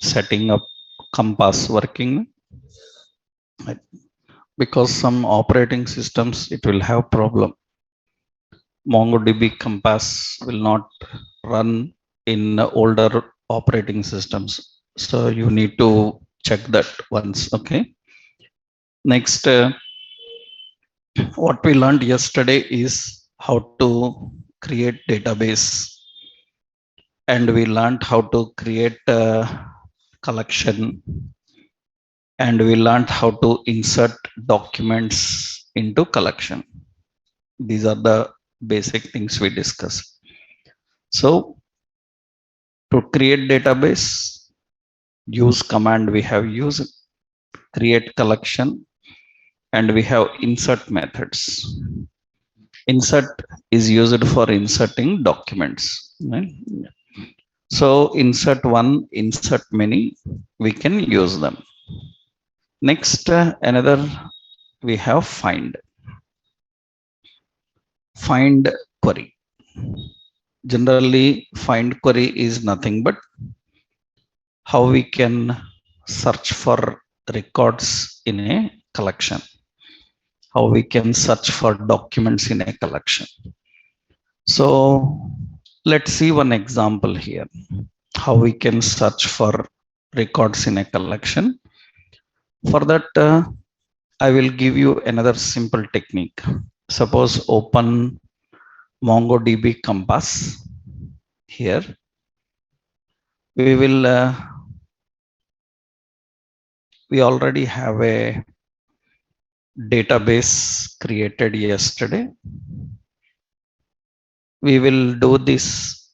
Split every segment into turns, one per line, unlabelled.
setting up Compass working, because some operating systems it will have problem. MongoDB Compass will not run in older operating systems. So you need to check that once. Okay. Next, what we learned yesterday is how to create database, and we learned how to create a collection, and we learned how to insert documents into collection. These are the basic things we discussed. So to create database, use command we have used, create collection, and we have insert methods. Insert is used for inserting documents. Right? So insert one, insert many, we can use them. Next, another we have find query. Generally, find query is nothing but how we can search for records in a collection, how we can search for documents in a collection. So let's see one example here, how we can search for records in a collection. For that, I will give you another simple technique. Suppose open MongoDB Compass here. We will, we already have a database created yesterday. We will do this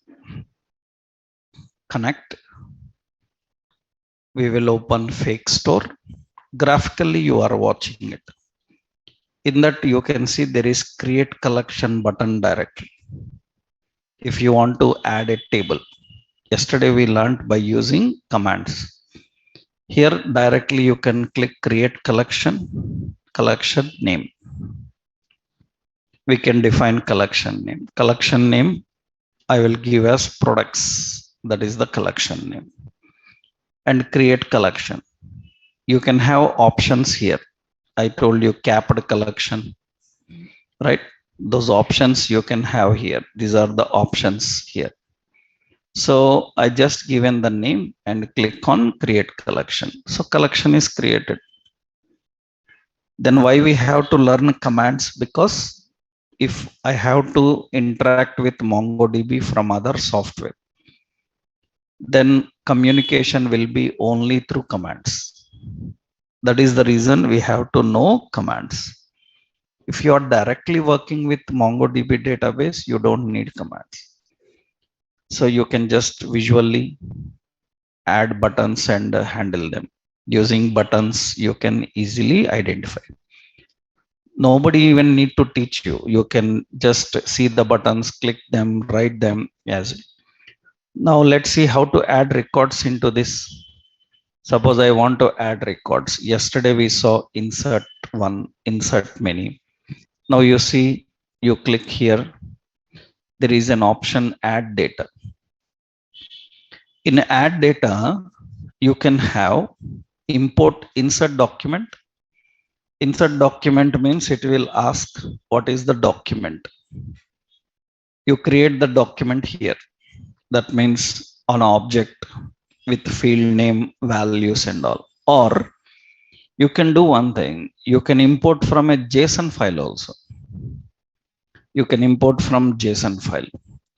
connect. We will open fake store. Graphically, you are watching it. In that, you can see there is create collection button directly. If you want to add a table, yesterday we learned by using commands. Here directly you can click create collection name. We can define collection name. Collection name I will give as products. That is the collection name. And create collection. You can have options here. I told you capped collection, right? Those options you can have here. These are the options here. So I just given the name and click on create collection. So collection is created. Then why we have to learn commands? Because if I have to interact with MongoDB from other software, then communication will be only through commands. That is the reason we have to know commands. If you are directly working with MongoDB database, you don't need commands. So you can just visually add buttons and handle them. Using buttons, you can easily identify. Nobody even need to teach you. You can just see the buttons, click them, write them as. Now let's see how to add records into this. Suppose I want to add records. Yesterday we saw insert one, insert many. Now you see, you click here. There is an option add data. In add data, you can have import insert document. Insert document means it will ask what is the document. You create the document here. That means an object with field name, values and all. Or you can do one thing. You can import from a JSON file also. You can import from JSON file.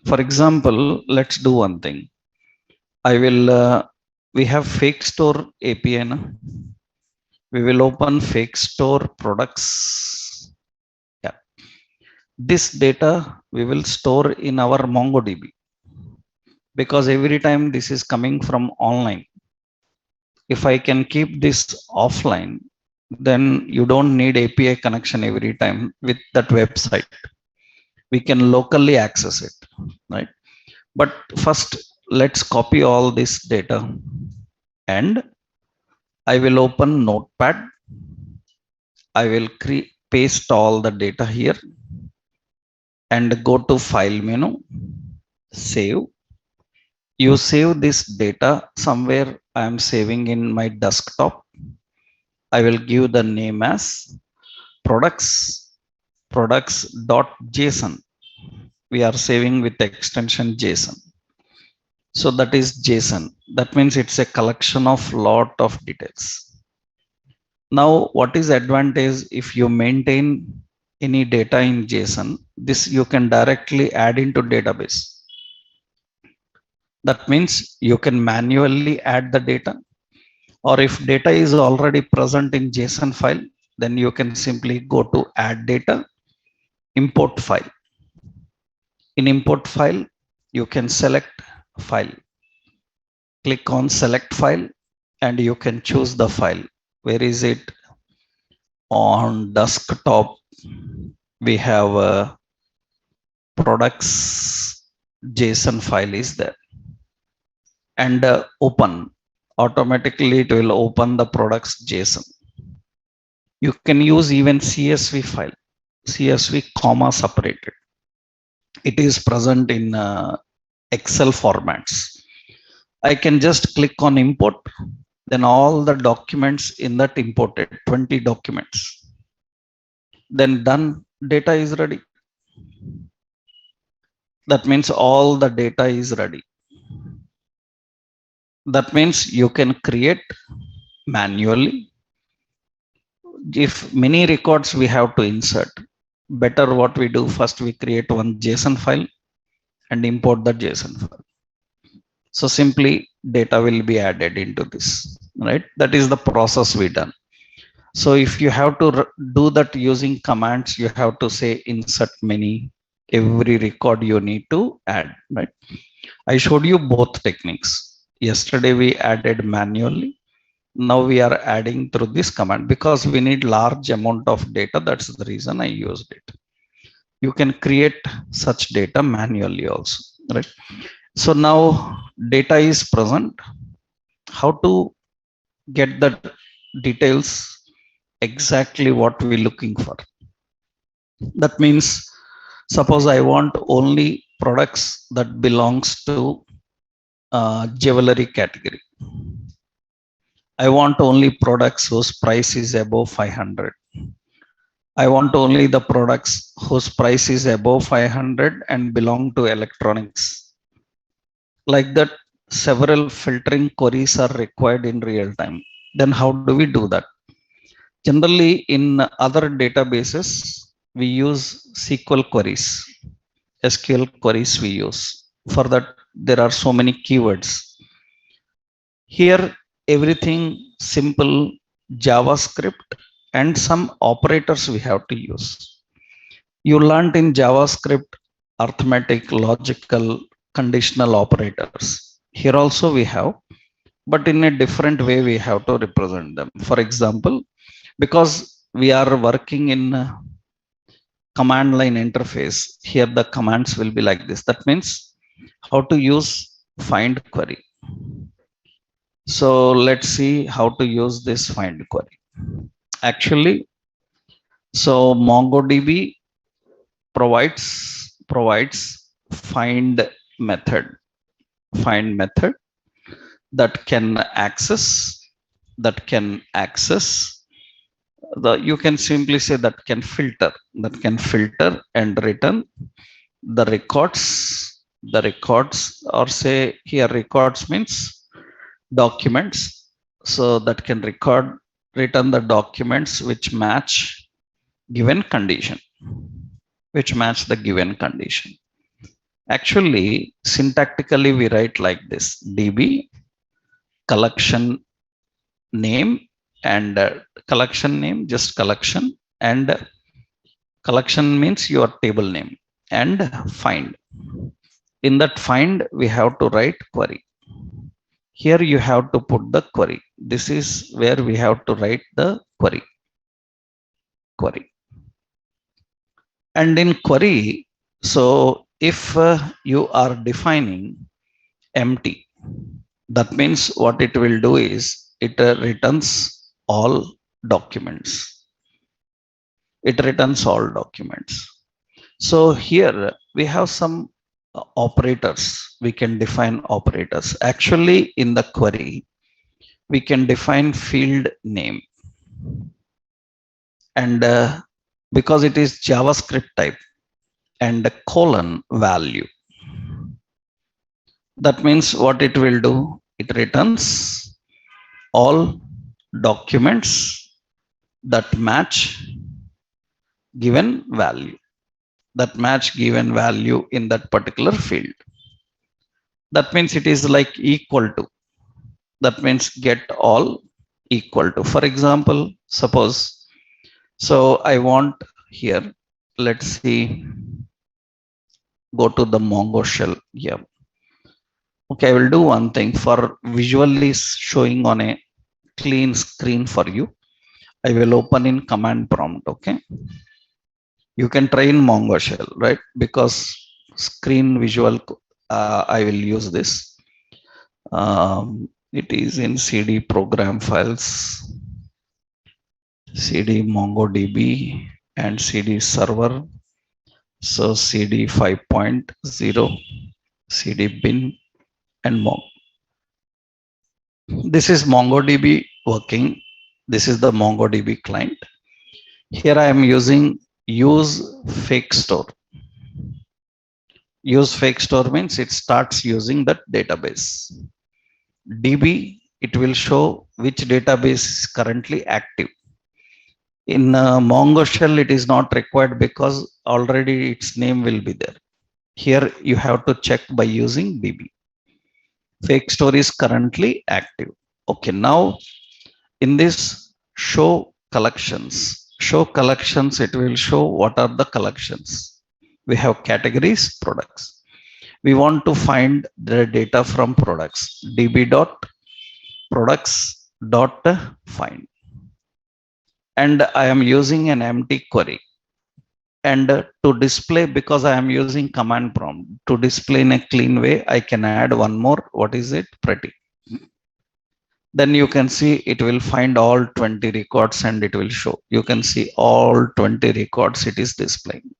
For example, let's do one thing. I will, we have fake store API. Na? We will open fake store products. Yeah. This data we will store in our MongoDB, because every time this is coming from online. If I can keep this offline, then you don't need API connection every time with that website. We can locally access it, right? But first, let's copy all this data, and I will open Notepad. I will paste all the data here and go to file menu, save, You save this data somewhere. I am saving in my desktop. I will give the name as products.json. We are saving with extension JSON. So that is JSON. That means it's a collection of lot of details. Now, what is advantage if you maintain any data in JSON? This you can directly add into database. That means you can manually add the data, or if data is already present in JSON file, then you can simply go to add data, import file. In import file, you can select file. Click on select file and you can choose the file. Where is it? On desktop, we have a products JSON file is there, and open. Automatically it will open the products JSON. You can use even CSV file, CSV comma separated. It is present in Excel formats. I can just click on import, then all the documents in that imported, 20 documents. Then done, data is ready. That means all the data is ready. That means you can create manually. If many records we have to insert, better what we do, first we create one JSON file and import the JSON file. So simply data will be added into this, right? That is the process we done. So if you have to do that using commands, you have to say insert many, every record you need to add, right? I showed you both techniques. Yesterday we added manually. Now we are adding through this command because we need large amount of data. That's the reason I used it. You can create such data manually also, right? So now data is present. How to get the details exactly what we're looking for? That means suppose I want only products that belongs to jewelry category. I want only products whose price is above 500. I want only the products whose price is above 500 and belong to electronics. Like that, several filtering queries are required in real time. Then how do we do that? Generally, in other databases, we use SQL queries, SQL queries we use. For that, there are so many keywords. Here, everything simple JavaScript and some operators we have to use. You learned in JavaScript arithmetic, logical, conditional operators. Here also we have, but in a different way we have to represent them. For example, because we are working in command line interface, here the commands will be like this. That means how to use find query. So let's see how to use this find query. Actually, so MongoDB provides find method that can access you can simply say that can filter and return the records, or say here records means documents, so that can return the documents which match given condition, the given condition. Actually, syntactically we write like this: db collection name and collection name, just collection, and collection means your table name, and find. In that find, we have to write query. Here you have to put the query. This is where we have to write the query. And in query, so if you are defining empty, that means what it will do is it returns all documents. So here we have some operators. We can define operators. Actually, in the query, we can define field name, and because it is JavaScript type, and colon value. That means what it will do, it returns all documents that match given value, given value in that particular field. That means it is like equal to. That means get all equal to. For example, suppose, so I want here, let's see, go to the Mongo shell. Yeah. Okay, I will do one thing for visually showing on a clean screen for you. I will open in command prompt. Okay. You can try in Mongo shell, right? Because screen visual, I will use this. It is in CD program files, CD MongoDB and CD server. So CD 5.0, CD bin and Mongo. This is MongoDB working. This is the MongoDB client. Here I am using use fake store. Use fake store means it starts using that database. DB, it will show which database is currently active. In Mongo shell, it is not required because already its name will be there. Here you have to check by using DB. Fake store is currently active. Okay, now in this show collections, it will show what are the collections. We have categories, products. We want to find the data from products. db.products.find. And I am using an empty query. And to display, because I am using command prompt, to display in a clean way, I can add one more. What is it? Pretty. Then you can see it will find all 20 records and it will show. You can see all 20 records it is displaying.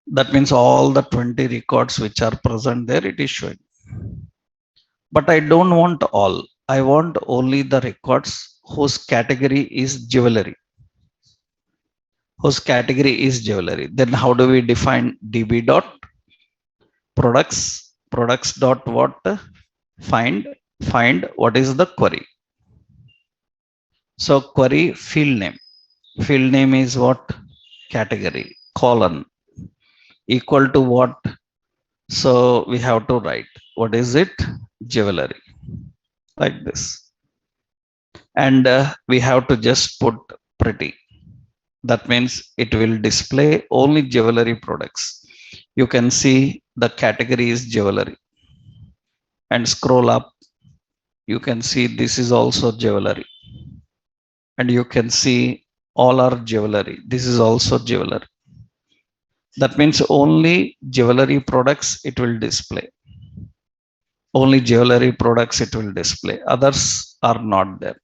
That means all the 20 records which are present there, it is showing. But I don't want all. I want only the records whose category is jewelry. Whose category is jewelry. Then how do we define db.products dot what? Find what is the query. So query field name. Field name is what? Category, colon, equal to what? So we have to write, what is it? Jewelry, like this. And we have to just put pretty. That means it will display only jewelry products. You can see the category is jewelry. And scroll up, you can see this is also jewelry. And you can see all are jewelry. This is also jewelry. That means only jewelry products it will display. Only jewelry products it will display. Others are not there.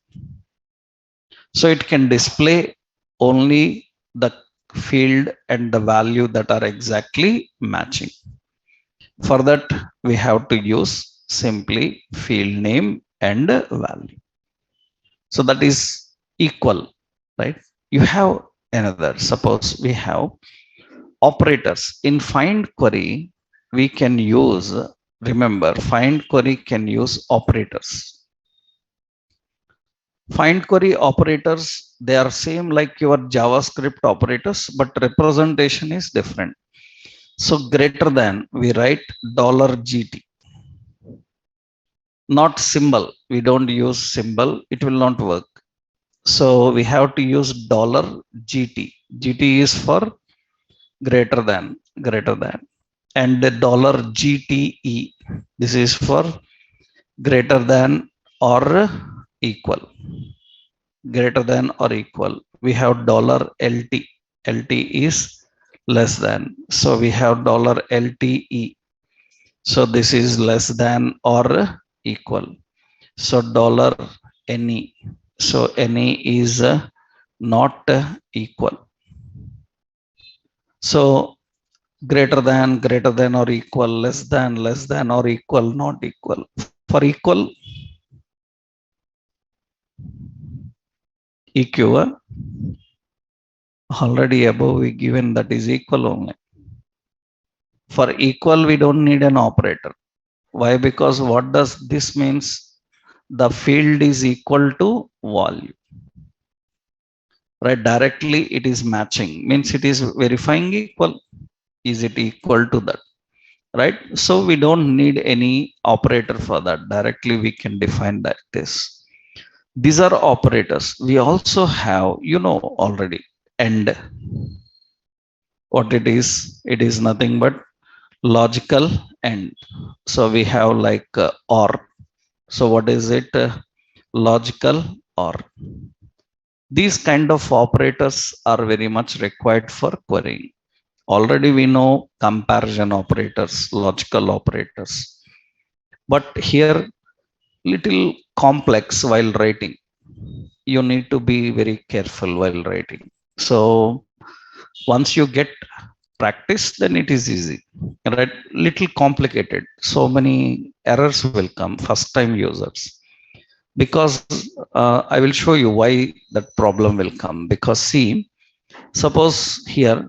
So it can display only the field and the value that are exactly matching. For that, we have to use simply field name and value. So that is equal, right? You have another. Suppose we have operators. In find query, we can use, remember, find query can use operators. Find query operators, they are same like your JavaScript operators, but representation is different. So greater than, we write $GT. Not symbol. We don't use symbol. It will not work. So we have to use $GT. GT is for greater than. And the $GTE. This is for greater than or equal. Greater than or equal. We have $LT. LT is less than. So we have $LTE. So this is less than or equal. So $NE. So NE is not equal. So greater than or equal, less than or equal, not equal. For equal, EQ, already above we given that is equal only. For equal, we don't need an operator. Why? Because what does this means? The field is equal to volume. Right? Directly it is matching. Means it is verifying equal. Is it equal to that? Right? So we don't need any operator for that. Directly we can define that this. These are operators. We also have, already, and what it is nothing but logical and. So we have like or. So what is it? Logical or. These kind of operators are very much required for querying. Already we know comparison operators, logical operators, but here little complex while writing. You need to be very careful while writing. So once you get practice, then it is easy. Right? Little complicated. So many errors will come first time users. Because I will show you why that problem will come. Because see, suppose here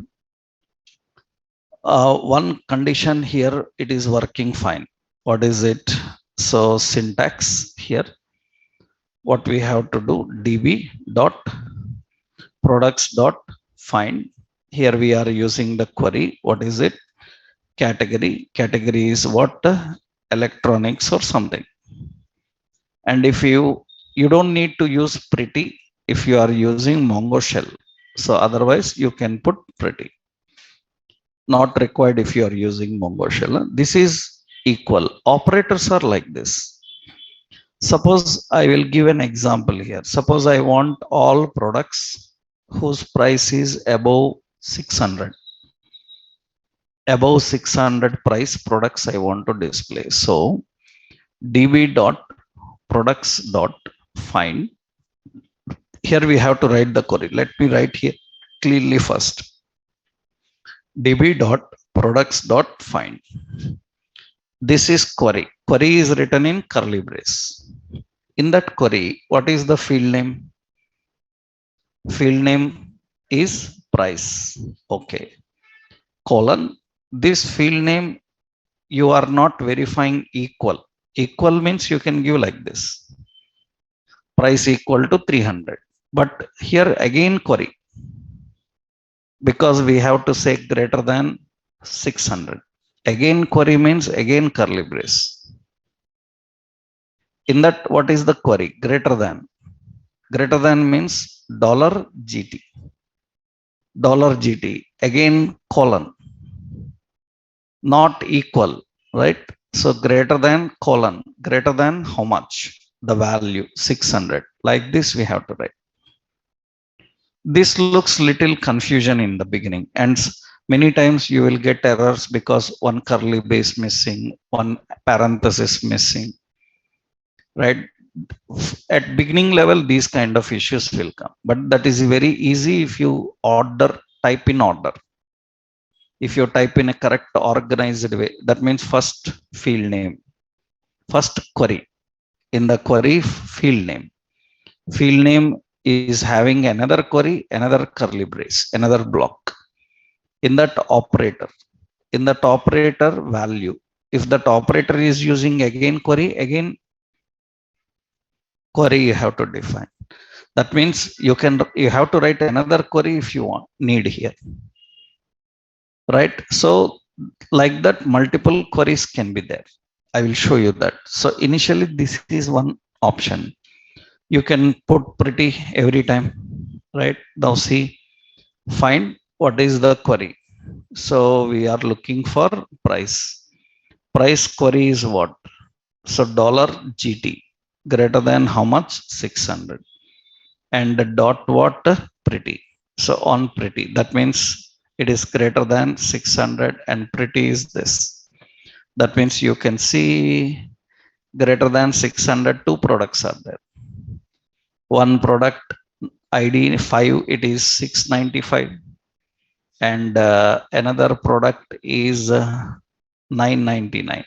one condition here it is working fine. What is it? So syntax here, what we have to do, db dot products dot find. Here we are using the query. What is it? Category is what? Electronics or something. And if you don't need to use pretty if you are using Mongo shell. So otherwise you can put pretty. Not required if you are using Mongo shell. This is equal. Operators are like this. Suppose I will give an example here. Suppose I want all products whose price is above 600. Above 600 price products I want to display. So db dot products dot find. Here we have to write the query. Let me write here clearly first. db dot products dot find. This is query. Query is written in curly brace. In that query, what is the field name? Field name is price. Okay. Colon. This field name you are not verifying equal. Equal means you can give like this. Price equal to 300. But here again query. Because we have to say greater than 600. Again query means again curly brace. In that, what is the query? Greater than. Greater than means $GT. $GT. Again colon. Not equal, right? So greater than colon. Greater than how much? The value 600. Like this we have to write. This looks little confusion in the beginning, and many times you will get errors because one curly brace missing, one parenthesis missing, right? At beginning level these kind of issues will come, but that is very easy if you type in order. If you type in a correct organized way, that means first field name, first query. In the query field name is having another query, another curly brace, another block. In that operator value, if that operator is using again query you have to define. That means you have to write another query if you need here, right? So like that multiple queries can be there. I will show you that. So initially this is one option. You can put pretty every time, right? Now see, find what is the query. So we are looking for price. Price query is what? So $GT greater than how much? 600. And dot what? Pretty. So on pretty, that means it is greater than 600 and pretty is this. That means you can see greater than 600, two products are there. One product ID 5, it is 695. and another product is 999,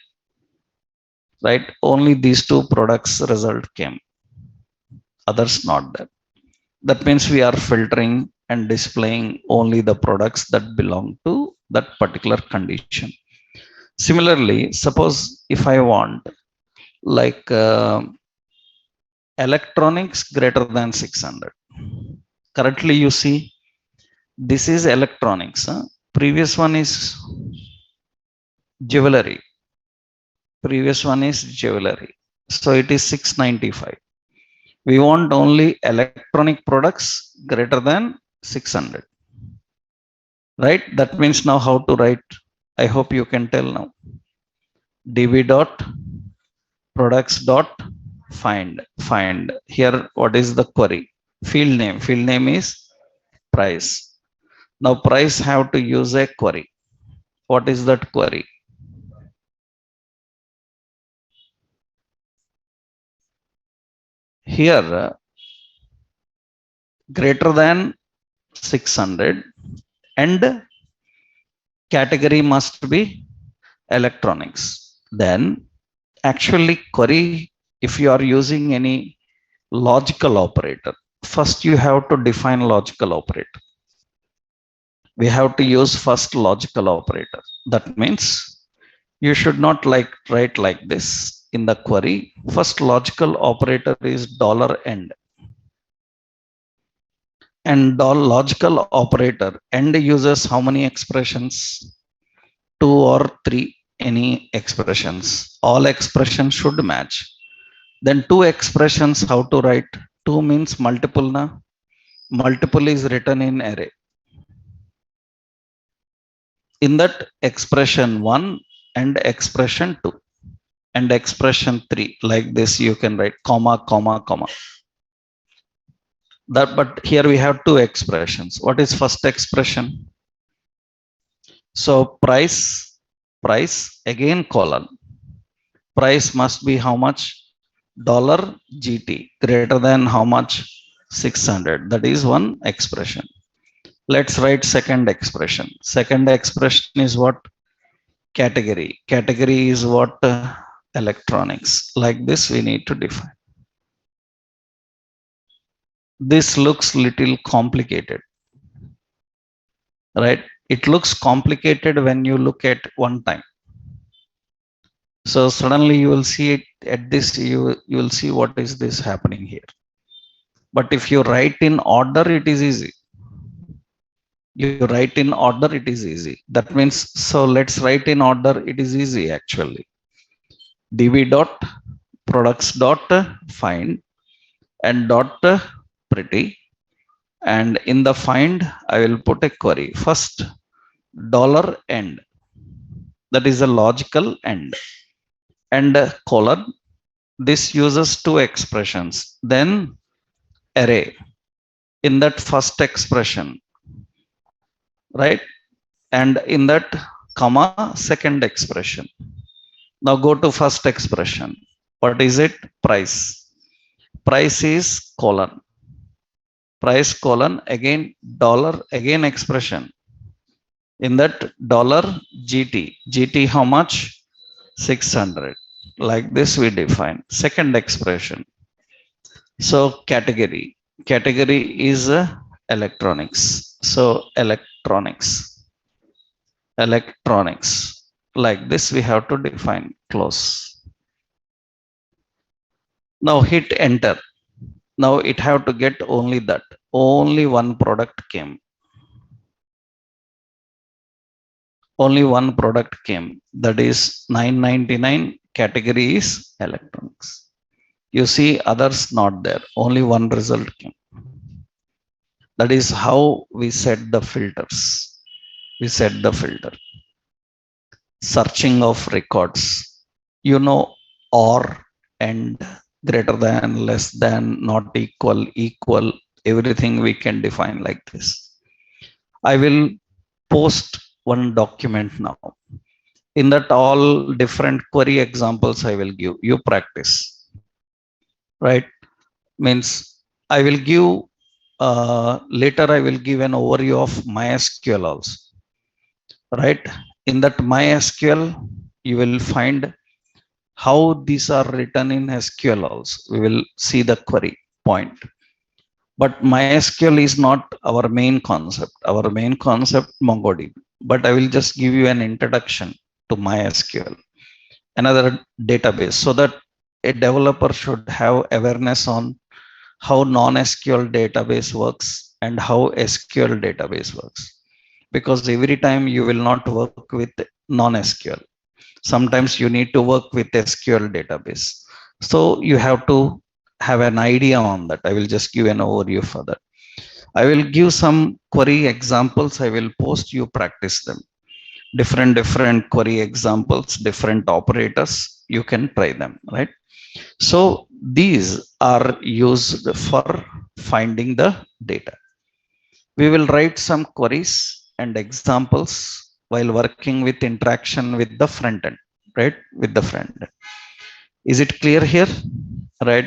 right? Only these two products result came, others not there. That means we are filtering and displaying only the products that belong to that particular condition. Similarly, suppose if I want like electronics greater than 600. Currently you see this is electronics, huh? Previous one is jewelry, previous one is jewelry, so it is 695. We want only electronic products greater than 600, right? That means now how to write, I hope you can tell now. db dot products dot find here. What is the query? Field name is price. Now price have to use a query. What is that query? Here greater than 600 and category must be electronics. Then actually query, if you are using any logical operator, first you have to define logical operator. We have to use first logical operator. That means you should not like write like this in the query. First logical operator is $end, and logical operator end uses how many expressions? Two or three, any expressions. All expressions should match. Then two expressions, how to write? Two means multiple na. Multiple is written in array. In that expression 1 and expression 2 and expression 3, like this you can write comma comma comma. That, but here we have two expressions. What is first expression? So price again colon. Price must be how much? $GT greater than how much? 600. That is one expression. Let's write second expression. Second expression is what? Category. Category is what? Electronics. Like this we need to define. This looks little complicated, right? It looks complicated when you look at one time. So suddenly you will see it at this, you will see what is this happening here. But if you write in order, it is easy. You write in order, it is easy. That means, so let's write in order, it is easy actually. db dot products dot find and dot pretty, and in the find I will put a query. First $end, that is a logical end, and colon. This uses two expressions. Then array. In that first expression, right? And in that comma second expression. Now go to first expression. What is it? Price. Price is colon. Price colon again dollar again expression. In that $GT. GT how much? 600. Like this we define second expression. So category. Category is electronics. So electronics. Like this we have to define close. Now hit enter. Now it have to get only that. Only one product came. Only one product came. That is 999. Category is electronics. You see others not there. Only one result came. That is how we set the filters. We set the filter. Searching of records. You know, or, and, greater than, less than, not equal, equal. Everything we can define like this. I will post one document now. In that all different query examples I will give. You practice. Right? Means I will give later I will give an overview of MySQL also. right? In that MySQL, you will find how these are written in SQL also. We will see the query point. But MySQL is not our main concept. Our main concept, MongoDB. But I will just give you an introduction to MySQL, another database, so that a developer should have awareness on how non-SQL database works and how SQL database works. Because every time you will not work with non-SQL. Sometimes you need to work with SQL database. So you have to have an idea on that. I will just give an overview for that. I will give some query examples. I will post, you practice them. Different query examples, different operators. You can try them, right? So these are used for finding the data. We will write some queries and examples while working with interaction with the front end, right? With the front end. Is it clear here? Right?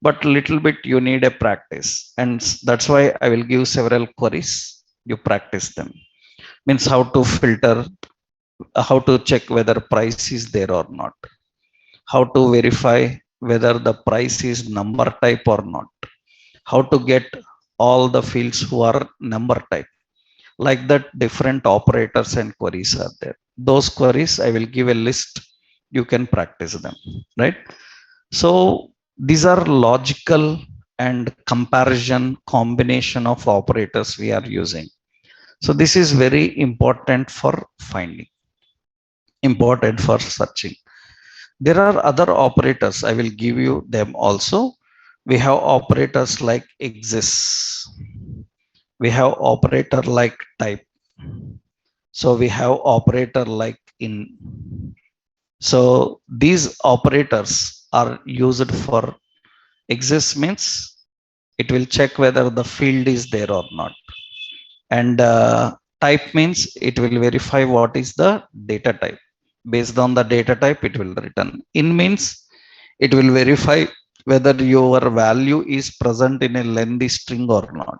But little bit you need a practice. And that's why I will give several queries. You practice them. Means how to filter, how to check whether price is there or not. How to verify whether the price is number type or not. How to get all the fields who are number type. Like that, different operators and queries are there. Those queries I will give a list. You can practice them, right? So these are logical and comparison combination of operators we are using. So this is very important for finding, important for searching. There are other operators. I will give you them also. We have operators like exists. We have operator like type. So we have operator like in. So these operators are used for exists means it will check whether the field is there or not. And type means it will verify what is the data type. Based on the data type, it will return. In means it will verify whether your value is present in a lengthy string or not.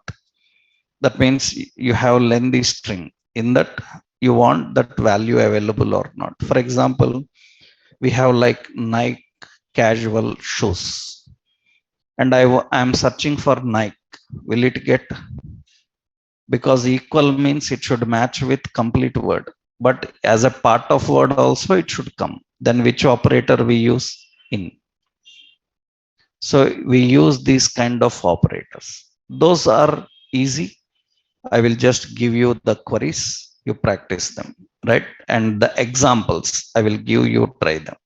That means you have lengthy string. In that, you want that value available or not. For example, we have like Nike casual shoes, and I am searching for Nike. Will it get? Because equal means it should match with complete word, but as a part of word also it should come. Then which operator we use? In. So we use these kind of operators. Those are easy. I will just give you the queries, you practice them, right? And the examples I will give you, try them.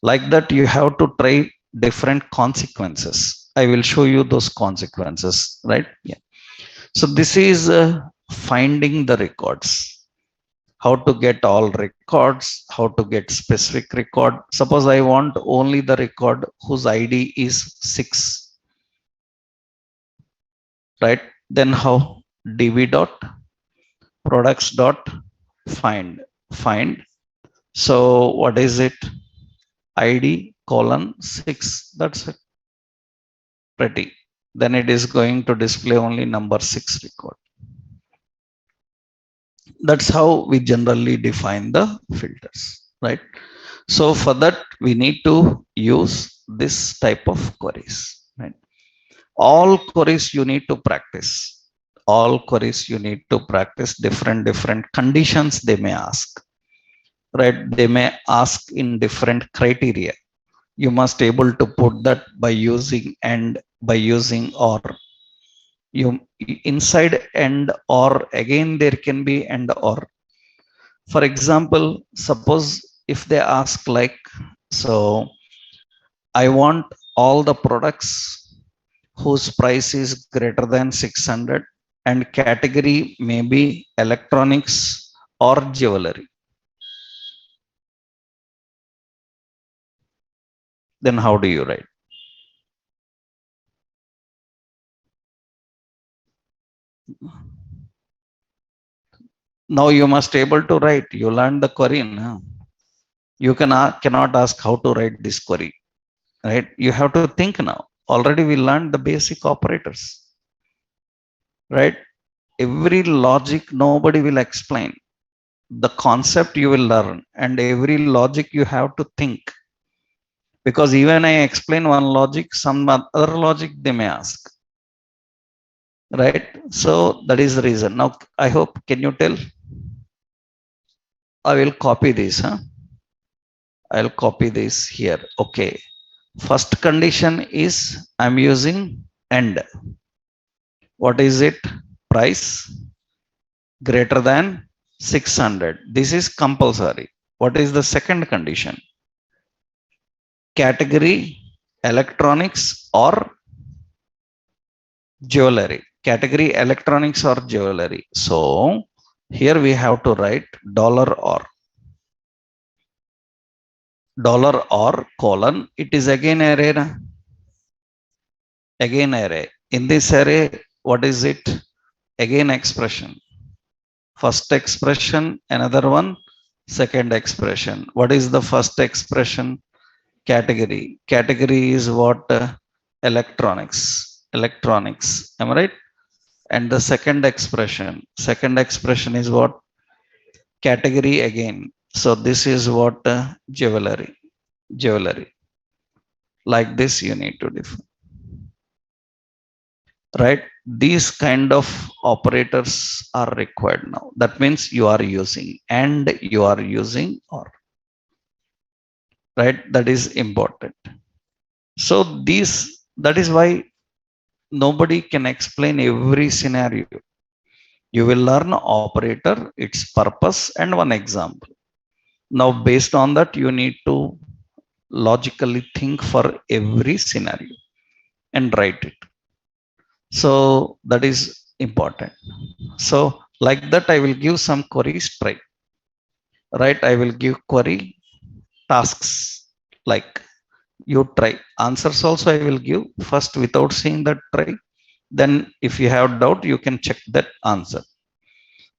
Like that, you have to try different consequences. I will show you those consequences, right? Yeah. So this is finding the records. How to get all records, how to get specific record. Suppose I want only the record whose ID is 6, right? Then how? db dot products dot find. So what is it? ID colon 6. That's it. Pretty. Then it is going to display only number 6 record. That's how we generally define the filters, right? So for that, we need to use this type of queries, right? All queries you need to practice. All queries you need to practice. Different conditions they may ask, right? They may ask in different criteria. You must able to put that by using and, by using or. You inside and or, again there can be and or. For example, suppose if they ask like, so I want all the products whose price is greater than 600 and category may be electronics or jewelry. Then how do you write? Now you must able to write. You learn the query. No? You cannot ask how to write this query, right? You have to think now. Already we learned the basic operators, right? Every logic nobody will explain. the concept you will learn, and every logic you have to think, because even I explain one logic, some other logic they may ask, right? So that is the reason. Now I hope, can you tell? I will copy this, huh? I'll copy this here. Okay, first condition is I'm using end. What is it? Price greater than 600. This is compulsory. What is the second condition? Category electronics or jewelry. Category electronics or jewelry. So here we have to write dollar or colon. It is again array. Again array. In this array, what is it? Again expression. First expression, another one, second expression. What is the first expression? Category. Category is what? Electronics. Electronics. Am I right? And the second expression is what? Category again. So this is what? Jewelry. Jewelry. Like this you need to define. Right? These kind of operators are required now. That means you are using and you are using or. Right? That is important. So these, that is why nobody can explain every scenario. You will learn operator, its purpose, and one example. Now based on that you need to logically think for every scenario and write it. So that is important. So like that I will give some queries, try. Right? I will give query tasks, like you try. Answers also I will give first without seeing that, try. Then if you have doubt you can check that answer.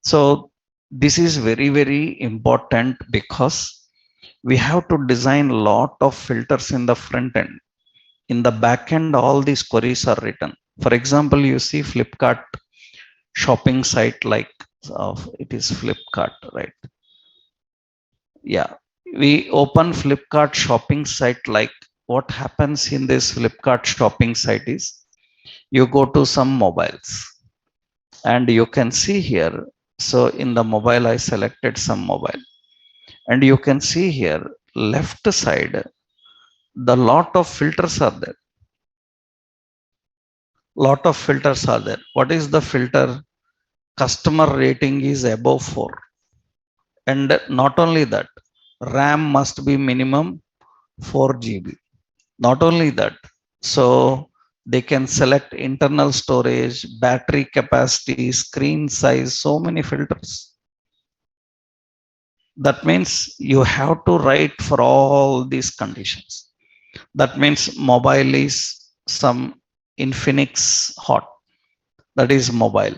So this is very, very important, because we have to design a lot of filters in the front end. In the back end, all these queries are written. For example, you see Flipkart shopping site, like it is Flipkart, right? Yeah, we open Flipkart shopping site. Like what happens in this Flipkart shopping site is you go to some mobiles and you can see here. So in the mobile I selected some mobile, and you can see here left side the lot of filters are there. Lot of filters are there. What is the filter? Customer rating is above 4. And not only that, RAM must be minimum 4 GB. Not only that, so they can select internal storage, battery capacity, screen size, so many filters. That means you have to write for all these conditions. That means mobile is some Infinix Hot, that is mobile.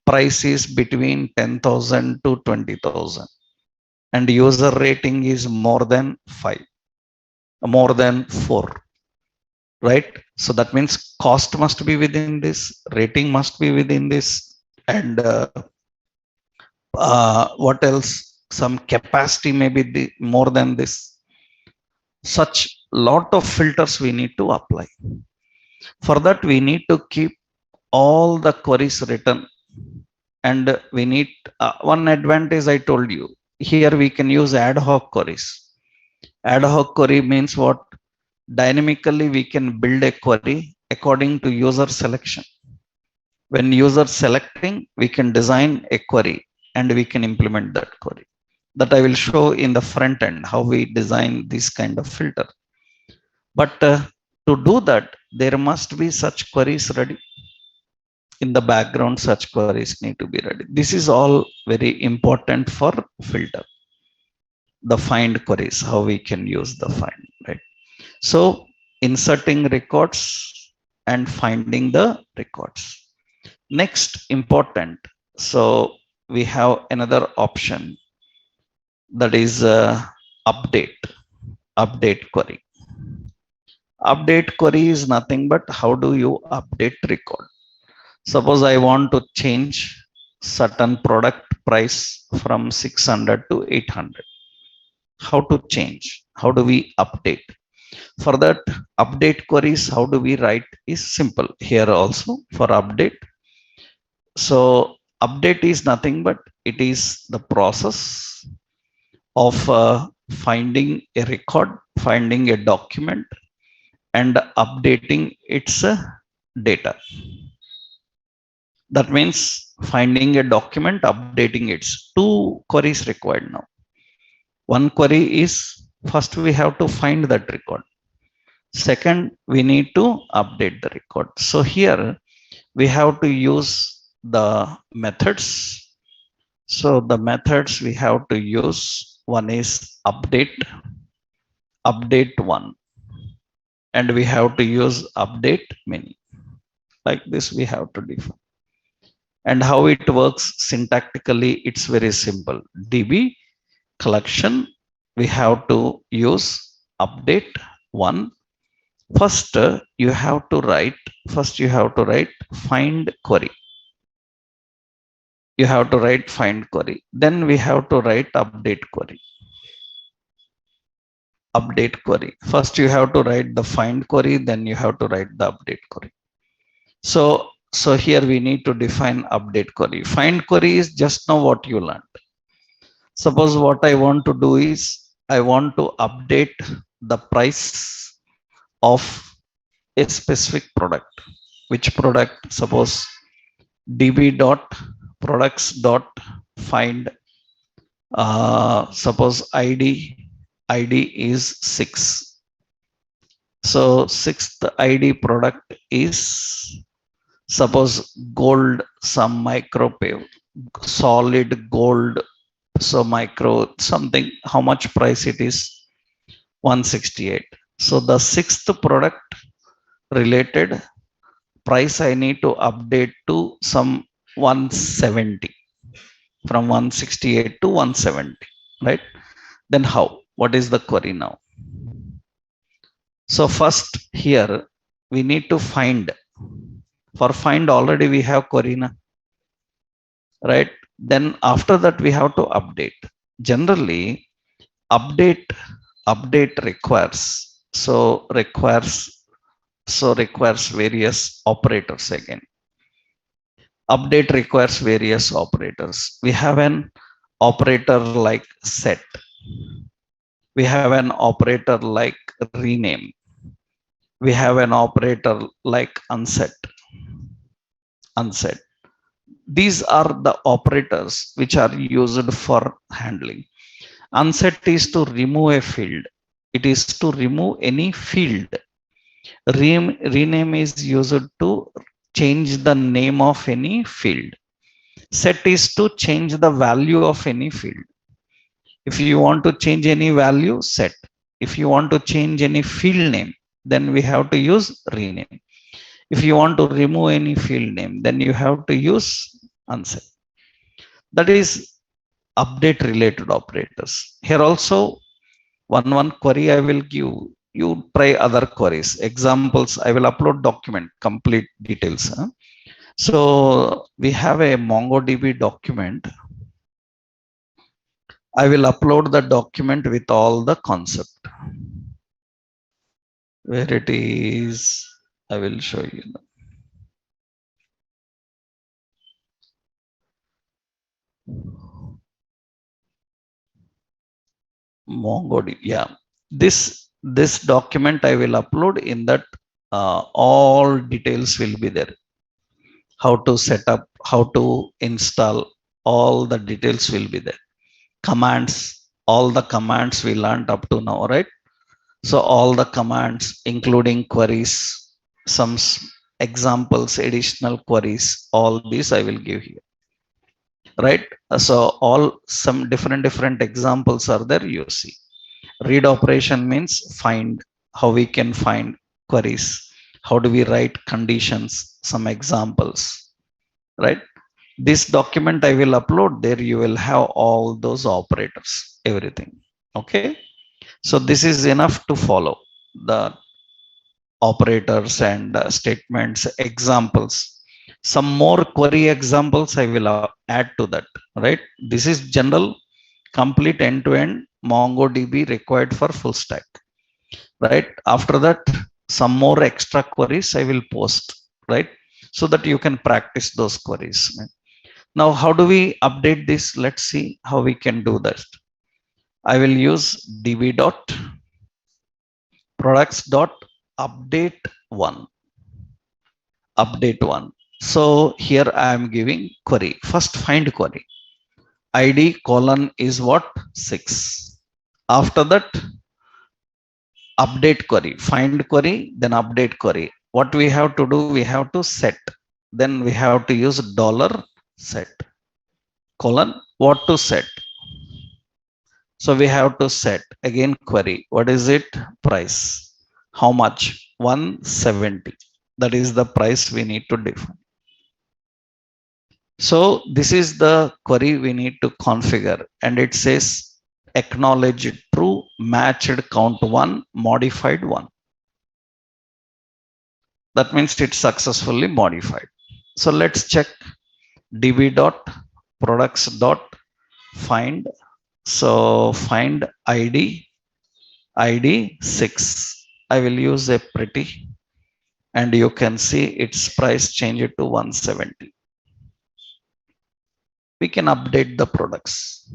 Price is between 10,000 to 20,000, and user rating is more than 5, more than 4. Right? So that means cost must be within this, rating must be within this, and what else? Some capacity may be more than this. Such lot of filters we need to apply. For that we need to keep all the queries written, and we need one advantage I told you. Here we can use ad hoc queries. Ad hoc query means what? Dynamically we can build a query according to user selection. When user selecting, we can design a query and we can implement that query. That I will show in the front end how we design this kind of filter. But to do that, there must be such queries ready. In the background, such queries need to be ready. This is all very important for filter. The find queries, how we can use the find, right? So inserting records and finding the records. Next important. So we have another option, that is update query. Update query is nothing but how do you update record. Suppose I want to change certain product price from 600 to 800. How to change? How do we update? For that update queries, how do we write is simple here also for update. So update is nothing but it is the process of finding a record, finding a document, and updating its data. That means finding a document, updating its two queries required now. One query is first we have to find that record. Second, we need to update the record. So here we have to use the methods. So the methods we have to use, one is update, update one, and we have to use update many. Like this we have to define. And how it works syntactically, it's very simple. DB collection, we have to use update one. First you have to write find query. You have to write find query. Then we have to write update query. Update query. First you have to write the find query, then you have to write the update query. So here we need to define update query. Find query is just now what you learned. Suppose what I want to do is I want to update the price of a specific product. Which product? Suppose db dot products dot find suppose id is 6. So sixth id product is suppose gold, some micro pave, solid gold, so micro something, how much price it is? 168. So the sixth product related price I need to update to some 170, from 168 to 170, right? Then how? What is the query now? So first here we need to find. For find already we have query na, right? Then after that we have to update. Generally update requires various operators again. Update requires various operators. We have an operator like set. We have an operator like rename. We have an operator like unset. These are the operators which are used for handling. Unset is to remove a field. It is to remove any field. Rename is used to change the name of any field. Set is to change the value of any field. If you want to change any value, set. If you want to change any field name, then we have to use rename. If you want to remove any field name, then you have to use unset. That is update related operators. Here also one query I will give. You try other queries. Examples, I will upload document, complete details. So we have a MongoDB document. I will upload the document with all the concept. Where it is, I will show you. MongoDB, yeah. This document I will upload. In that all details will be there. How to set up, how to install, all the details will be there. Commands, all the commands we learned up to now, right? So all the commands, including queries, some examples, additional queries, all these I will give here, right? So all some different examples are there. You see, read operation means find. How we can find queries? How do we write conditions? Some examples, right? This document I will upload there. You will have all those operators, everything. Okay, so this is enough to follow the operators and statements, examples. Some more query examples I will add to that, right? This is general, complete end-to-end MongoDB required for full stack, right? After that, some more extra queries I will post, right? So that you can practice those queries. Now, how do we update this? Let's see how we can do that. I will use db dot products dot update one. Update one. So here I am giving query. First find query. ID colon is what? 6. After that, update query. Find query, then update query. What we have to do? We have to set. Then we have to use dollar set colon what to set. So we have to set again query. What is it? Price. How much? 170. That is the price we need to define. So this is the query we need to configure, and it says acknowledge true, matched count 1, modified 1. That means it's successfully modified. So let's check db dot products dot find. So find ID 6. I will use a pretty, and you can see its price changed to 170. We can update the products,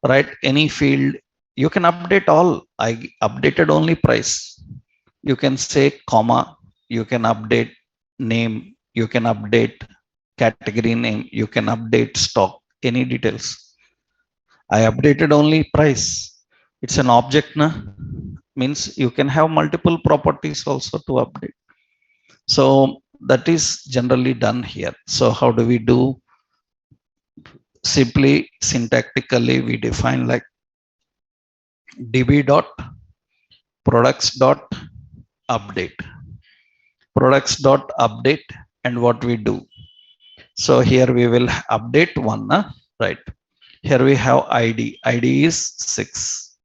right? Any field you can update all. I updated only price. You can say comma, you can update name, you can update category name, you can update stock, any details. I updated only price. It's an object, na? Means you can have multiple properties also to update. So that is generally done here. So how do we do? Simply syntactically we define like db dot products dot update, products dot update, and what we do. So here we will update one, right? Here we have ID. ID is 6.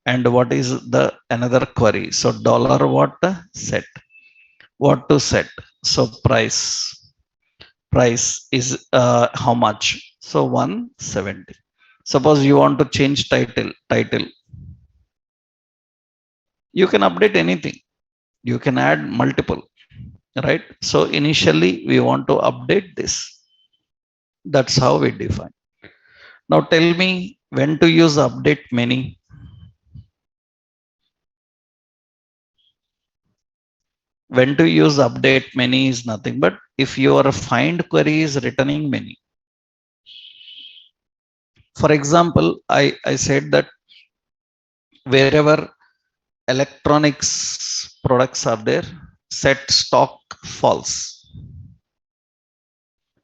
And what is the another query? So dollar what set? What to set? So price. Price is how much? So 170. Suppose you want to change title. You can update anything. You can add multiple, right? So initially we want to update this. That's how we define. Now tell me when to use update many. When to use update many is nothing but if your find query is returning many. For example, I said that wherever electronics products are there, set stock false.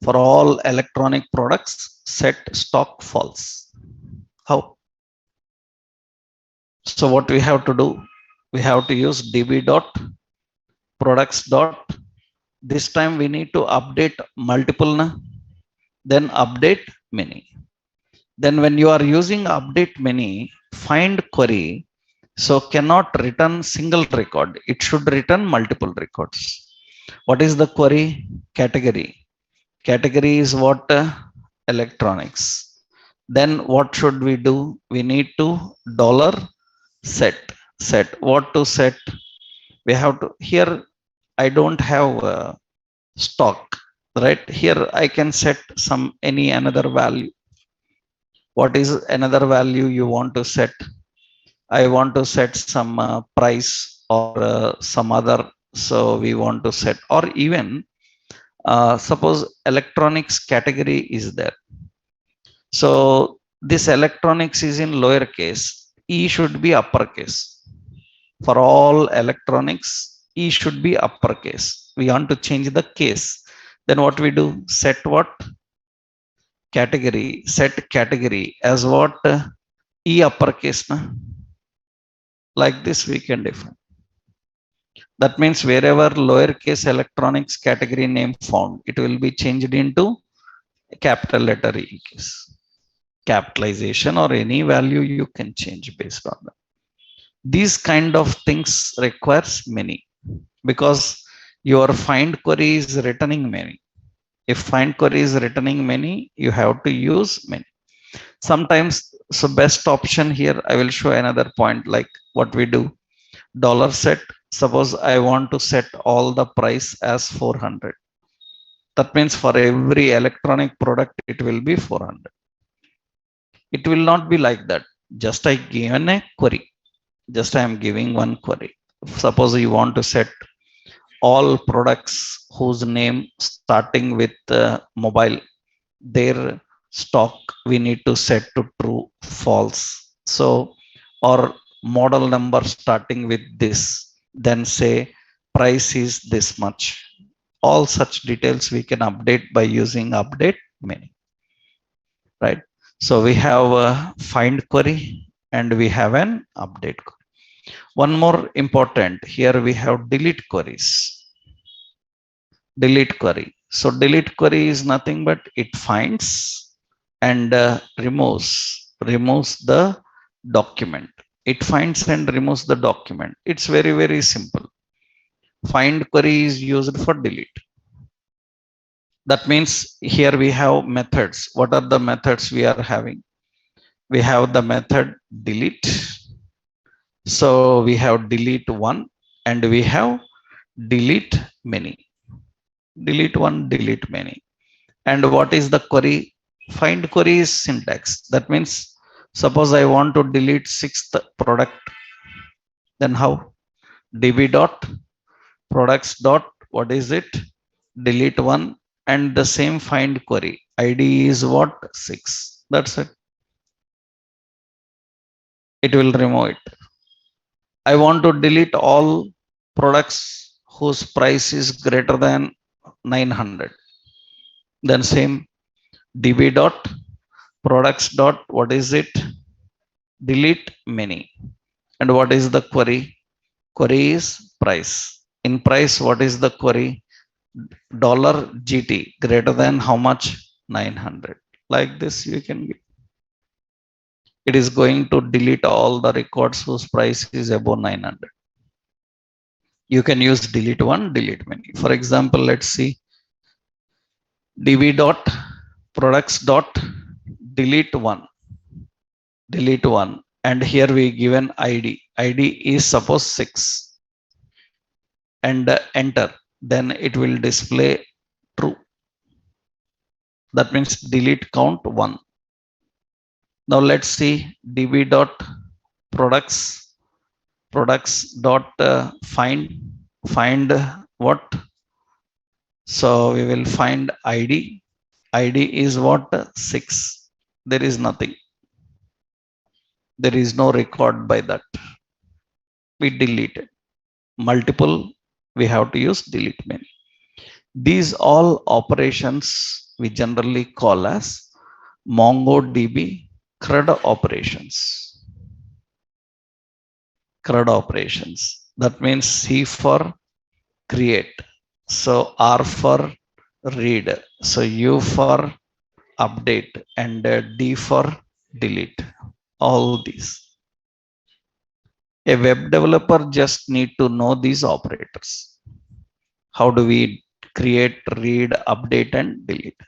For all electronic products, set stock false. How? So what we have to do? We have to use db dot products dot. This time we need to update multiple, then update many. Then when you are using update many, find query, so cannot return single record. It should return multiple records. What is the query? Category. Category is what? Electronics. Then what should we do? We need to dollar set. Set. What to set? We have to, here I don't have stock, right? Here I can set some any another value. What is another value you want to set? I want to set some price or some other. So we want to set, or even suppose electronics category is there. So this electronics is in lowercase. E should be uppercase. For all electronics, E should be uppercase. We want to change the case. Then what we do? Set what? Category. Set category as what? E uppercase. Like this we can define. That means wherever lowercase electronics category name found, it will be changed into capital letter E case. Capitalization or any value you can change based on that. These kind of things requires many, because Your find query is returning many. If find query is returning many, you have to use many. Sometimes, so best option here, I will show another point like what we do. Dollar set, suppose I want to set all the price as 400. That means for every electronic product it will be 400. It will not be like that. Just I given a query, just I am giving one query. Suppose you want to set all products whose name starting with mobile, their stock we need to set to true false. So, or model number starting with this, then say price is this much. All such details we can update by using update many, right? So we have a find query and we have an update query. One more important, here we have delete queries. Delete query. So delete query is nothing but it finds and removes the document. It finds and removes the document. It's very, very simple. Find query is used for delete. That means here we have methods. What are the methods we are having? We have the method delete. So we have delete one and we have delete many. Delete one, delete many. And what is the query? Find query is syntax. That means suppose I want to delete sixth product, then how? db dot products dot what is it? Delete one, and the same find query id is what? 6. That's it. It will remove it. I want to delete all products whose price is greater than 900. Then same db dot products dot what is it? Delete many. And what is the query? Query is price. In price, what is the query? Dollar GT greater than how much? 900. Like this you can get. It is going to delete all the records whose price is above 900. You can use delete one, delete many. For example, let's see db dot products dot delete one, delete one, and here we given id is suppose 6, and enter, then it will display true. That means delete count 1. Now let's see db dot products dot find what? So we will find id is what? 6. There is nothing, there is no record by that. We deleted multiple, we have to use delete many. These all operations we generally call as MongoDB CRUD operations. CRUD operations. That means C for create, so R for read, so U for update, and D for delete. All these. A web developer just need to know these operators. How do we create, read, update, and delete?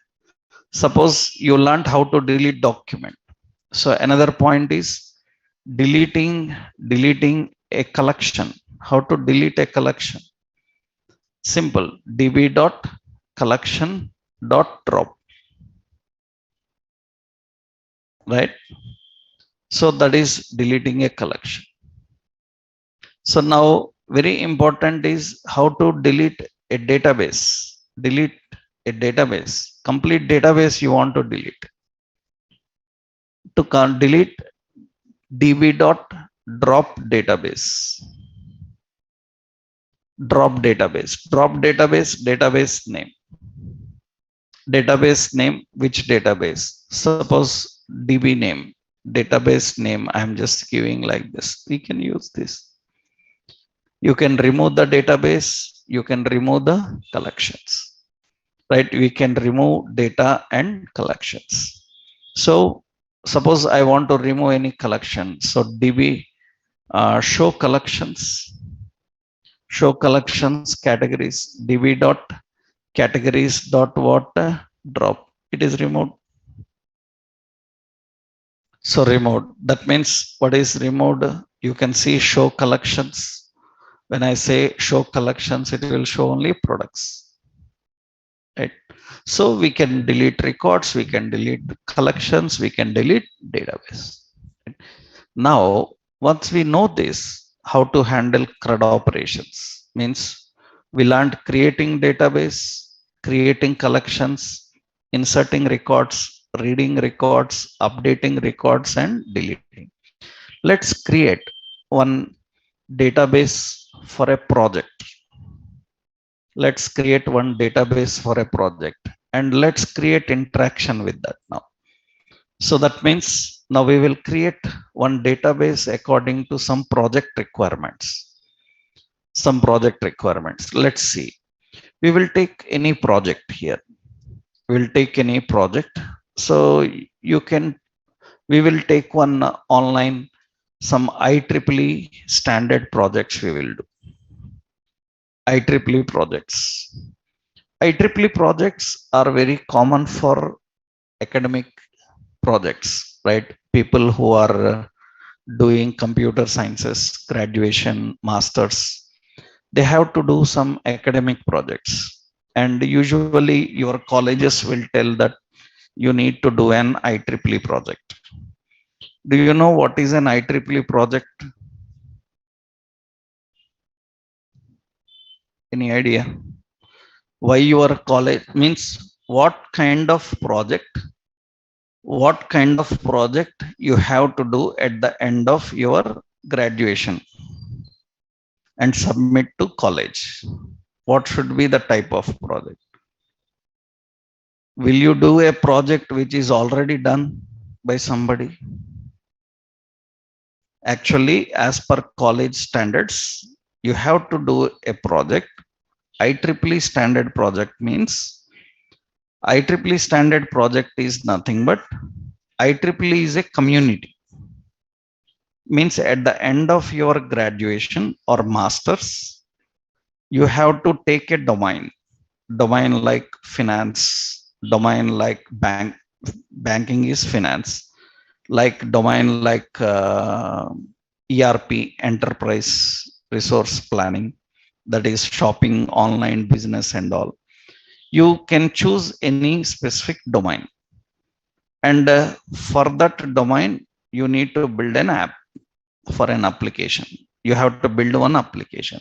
Suppose you learned how to delete document. So another point is deleting a collection. How to delete a collection? Simple. db dot collection dot drop. Right? So that is deleting a collection. So now very important is how to delete a database. Delete a database. Complete database you want to delete. To delete db dot drop database. Drop database. Drop database, database name. Database name, which database? Suppose db name, database name, I am just giving like this. We can use this. You can remove the database, you can remove the collections, right? We can remove data and collections. So suppose I want to remove any collection. So db show collections. show collections categories db dot categories dot what drop. It is removed. So removed. That means what is removed? You can see show collections. When I say show collections, it will show only products. Right. So we can delete records, we can delete collections, we can delete database. Right. Now, once we know this, how to handle CRUD operations means we learned creating database, creating collections, inserting records, reading records, updating records, and deleting. Let's create one database for a project. Let's create one database for a project and let's create interaction with that now. So that means now we will create one database according to some project requirements. Some project requirements. Let's see. We will take any project here. We will take any project. So you can, we will take one online, some IEEE standard projects we will do. IEEE projects. IEEE projects are very common for academic projects, right? People who are doing computer sciences, graduation, masters, they have to do some academic projects. And usually your colleges will tell that you need to do an IEEE project. Do you know what is an IEEE project? Any idea? Why your college means what kind of project? What kind of project you have to do at the end of your graduation and submit to college? What should be the type of project? Will you do a project which is already done by somebody? Actually, as per college standards, you have to do a project. IEEE standard project means IEEE standard project is nothing but IEEE is a community. Means at the end of your graduation or masters, you have to take a domain like finance, domain like banking is finance, like domain like ERP, enterprise resource planning, that is shopping, online business and all. You can choose any specific domain. And for that domain, you need to build an app for an application. You have to build one application.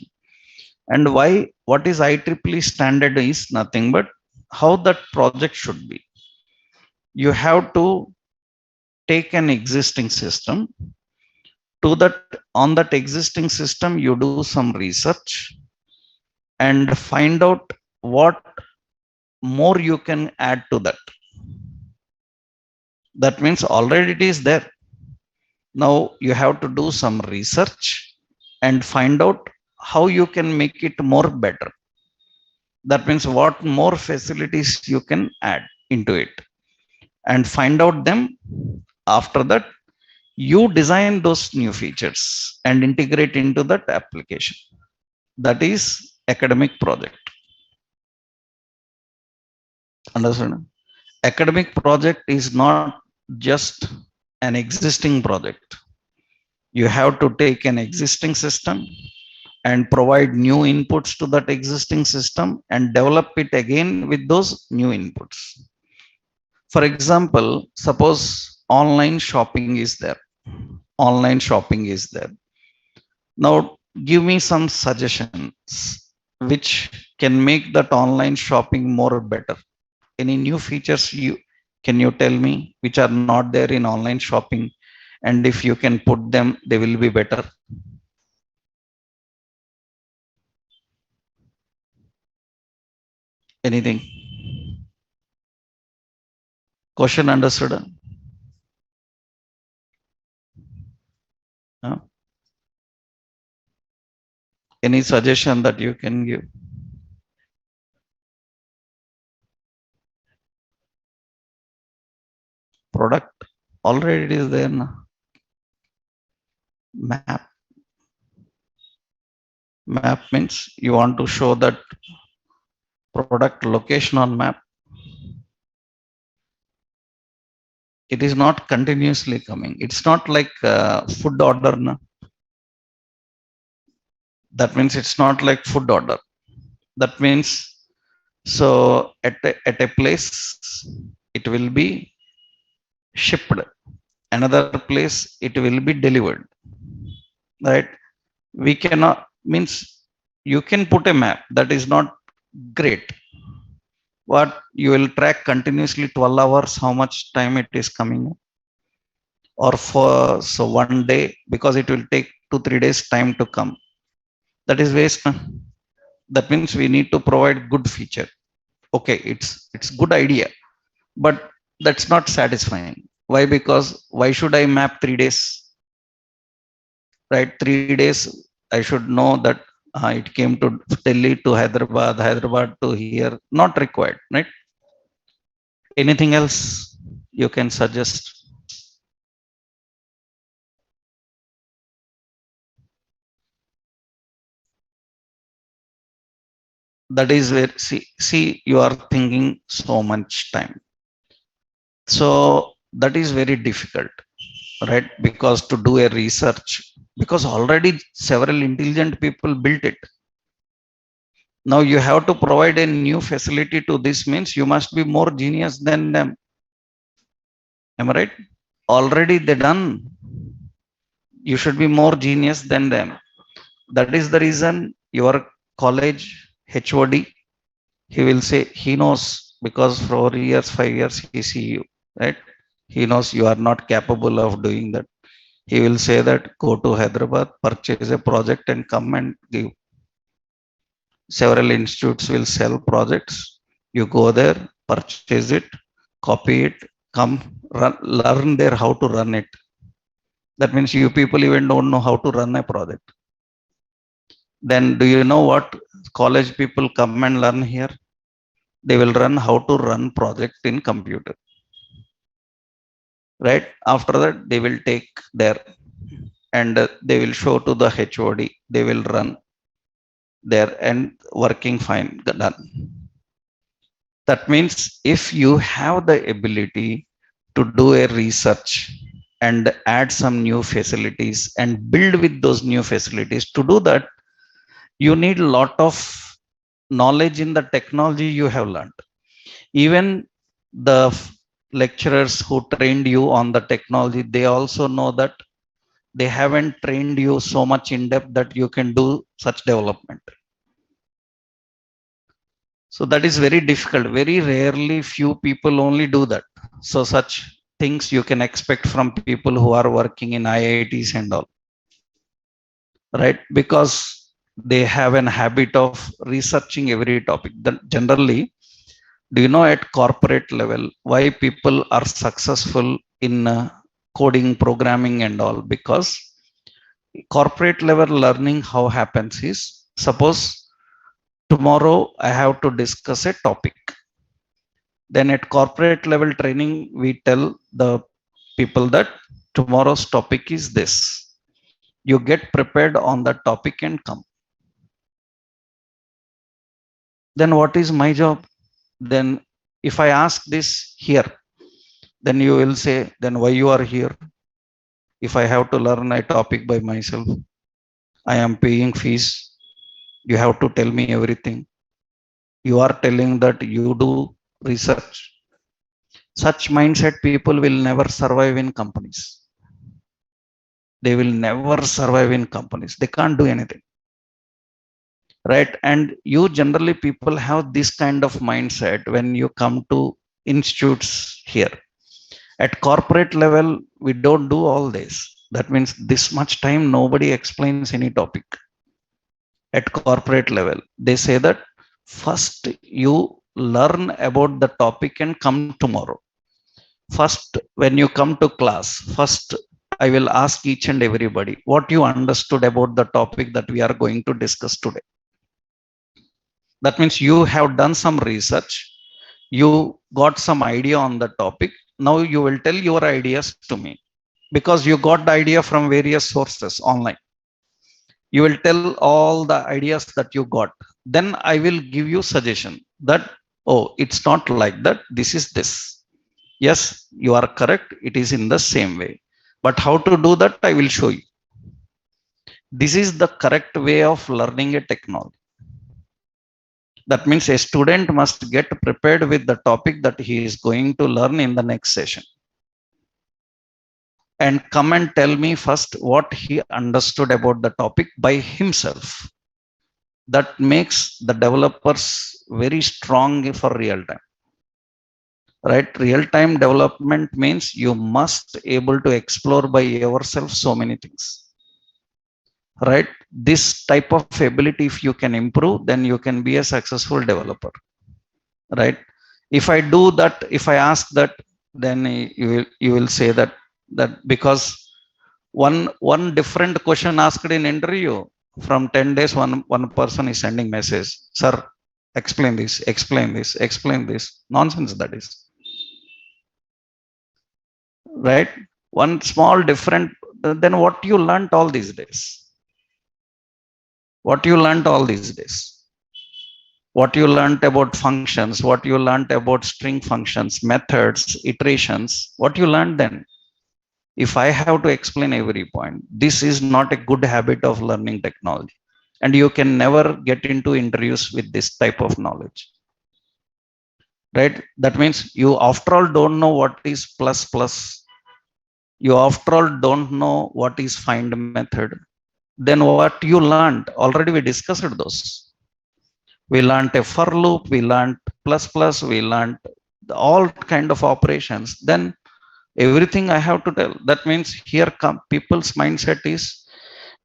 And why? What is IEEE standard is nothing but how that project should be. You have to take an existing system. To that, on that existing system, you do some research and find out what more you can add to that. That means already it is there. Now you have to do some research and find out how you can make it more better. That means what more facilities you can add into it and find out them. After that, you design those new features and integrate into that application. That is academic project. Understand? Academic project is not just an existing project. You have to take an existing system and provide new inputs to that existing system and develop it again with those new inputs. For example, suppose online shopping is there. Online shopping is there. Now, give me some suggestions which can make that online shopping more better. Any new features you can you tell me which are not there in online shopping, and if you can put them, they will be better. Anything? Question understood? Huh? Any suggestion that you can give? Product already it is there now. Map. Map means you want to show that product location on map. It is not continuously coming. It's not like food order. No? That means it's not like food order. That means so at a place it will be shipped. Another place it will be delivered. Right? We cannot means you can put a map that is not great. What you will track continuously 12 hours how much time it is coming, or for so one day, because it will take 2-3 days time to come. That is waste. No? That means we need to provide good feature. Okay, it's good idea, but that's not satisfying. Why? Because why should I map 3 days? Right, 3 days I should know that it came to Delhi to Hyderabad, Hyderabad to here. Not required, right? Anything else you can suggest? That is where see you are thinking so much time. So that is very difficult, right? Because to do a research, because already several intelligent people built it. Now you have to provide a new facility to this, means you must be more genius than them. Am I right? Already they done. You should be more genius than them. That is the reason your college HOD, he will say he knows, because for years 5 years he see you, right? He knows you are not capable of doing that. He will say that go to Hyderabad, purchase a project and come and give. Several institutes will sell projects. You go there, purchase it, copy it, come, run, learn there how to run it. That means you people even don't know how to run a project. Then do you know what college people come and learn here? They will learn how to run project in computer. Right? After that, they will take there and they will show to the HOD. They will run there and working fine, done. That means if you have the ability to do a research and add some new facilities and build with those new facilities, to do that you need a lot of knowledge in the technology you have learned. Even the lecturers who trained you on the technology, they also know that they haven't trained you so much in depth that you can do such development. So that is very difficult. Very rarely few people only do that. So such things you can expect from people who are working in IITs and all, right? Because they have an habit of researching every topic. Then generally, do you know at corporate level why people are successful in coding, programming and all? Because corporate level learning how happens is, suppose tomorrow I have to discuss a topic. Then at corporate level training, we tell the people that tomorrow's topic is this. You get prepared on that topic and come. Then what is my job? Then if I ask this here, then you will say, then why you are here? If I have to learn a topic by myself, I am paying fees. You have to tell me everything. You are telling that you do research. Such mindset people will never survive in companies. They will never survive in companies. They can't do anything. Right? And you generally people have this kind of mindset when you come to institutes here. At corporate level, we don't do all this. That means this much time nobody explains any topic. At corporate level, they say that first you learn about the topic and come tomorrow. First, when you come to class, first I will ask each and everybody what you understood about the topic that we are going to discuss today. That means you have done some research, you got some idea on the topic. Now you will tell your ideas to me, because you got the idea from various sources online. You will tell all the ideas that you got. Then I will give you suggestion that, oh, it's not like that, this is this. Yes, you are correct, it is in the same way, but how to do that I will show you. This is the correct way of learning a technology. That means a student must get prepared with the topic that he is going to learn in the next session, and come and tell me first what he understood about the topic by himself. That makes the developers very strong for real time. Right? Real time development means you must able to explore by yourself so many things. Right? This type of ability, if you can improve, then you can be a successful developer. Right? If I do that, if I ask that, then you will say that because one different question asked in interview, from 10 days one person is sending message, sir, explain this, explain this, explain this. Nonsense that is. Right? One small different, then what you learned all these days? What you learned all these days? What you learned about functions, what you learned about string functions, methods, iterations, what you learned then? If I have to explain every point, this is not a good habit of learning technology. And you can never get into interviews with this type of knowledge. Right? That means you after all don't know what is plus plus. You after all don't know what is find method. Then what you learned, already we discussed those. We learned a for loop, we learned plus plus, we learned all kind of operations. Then everything I have to tell. That means here come people's mindset is,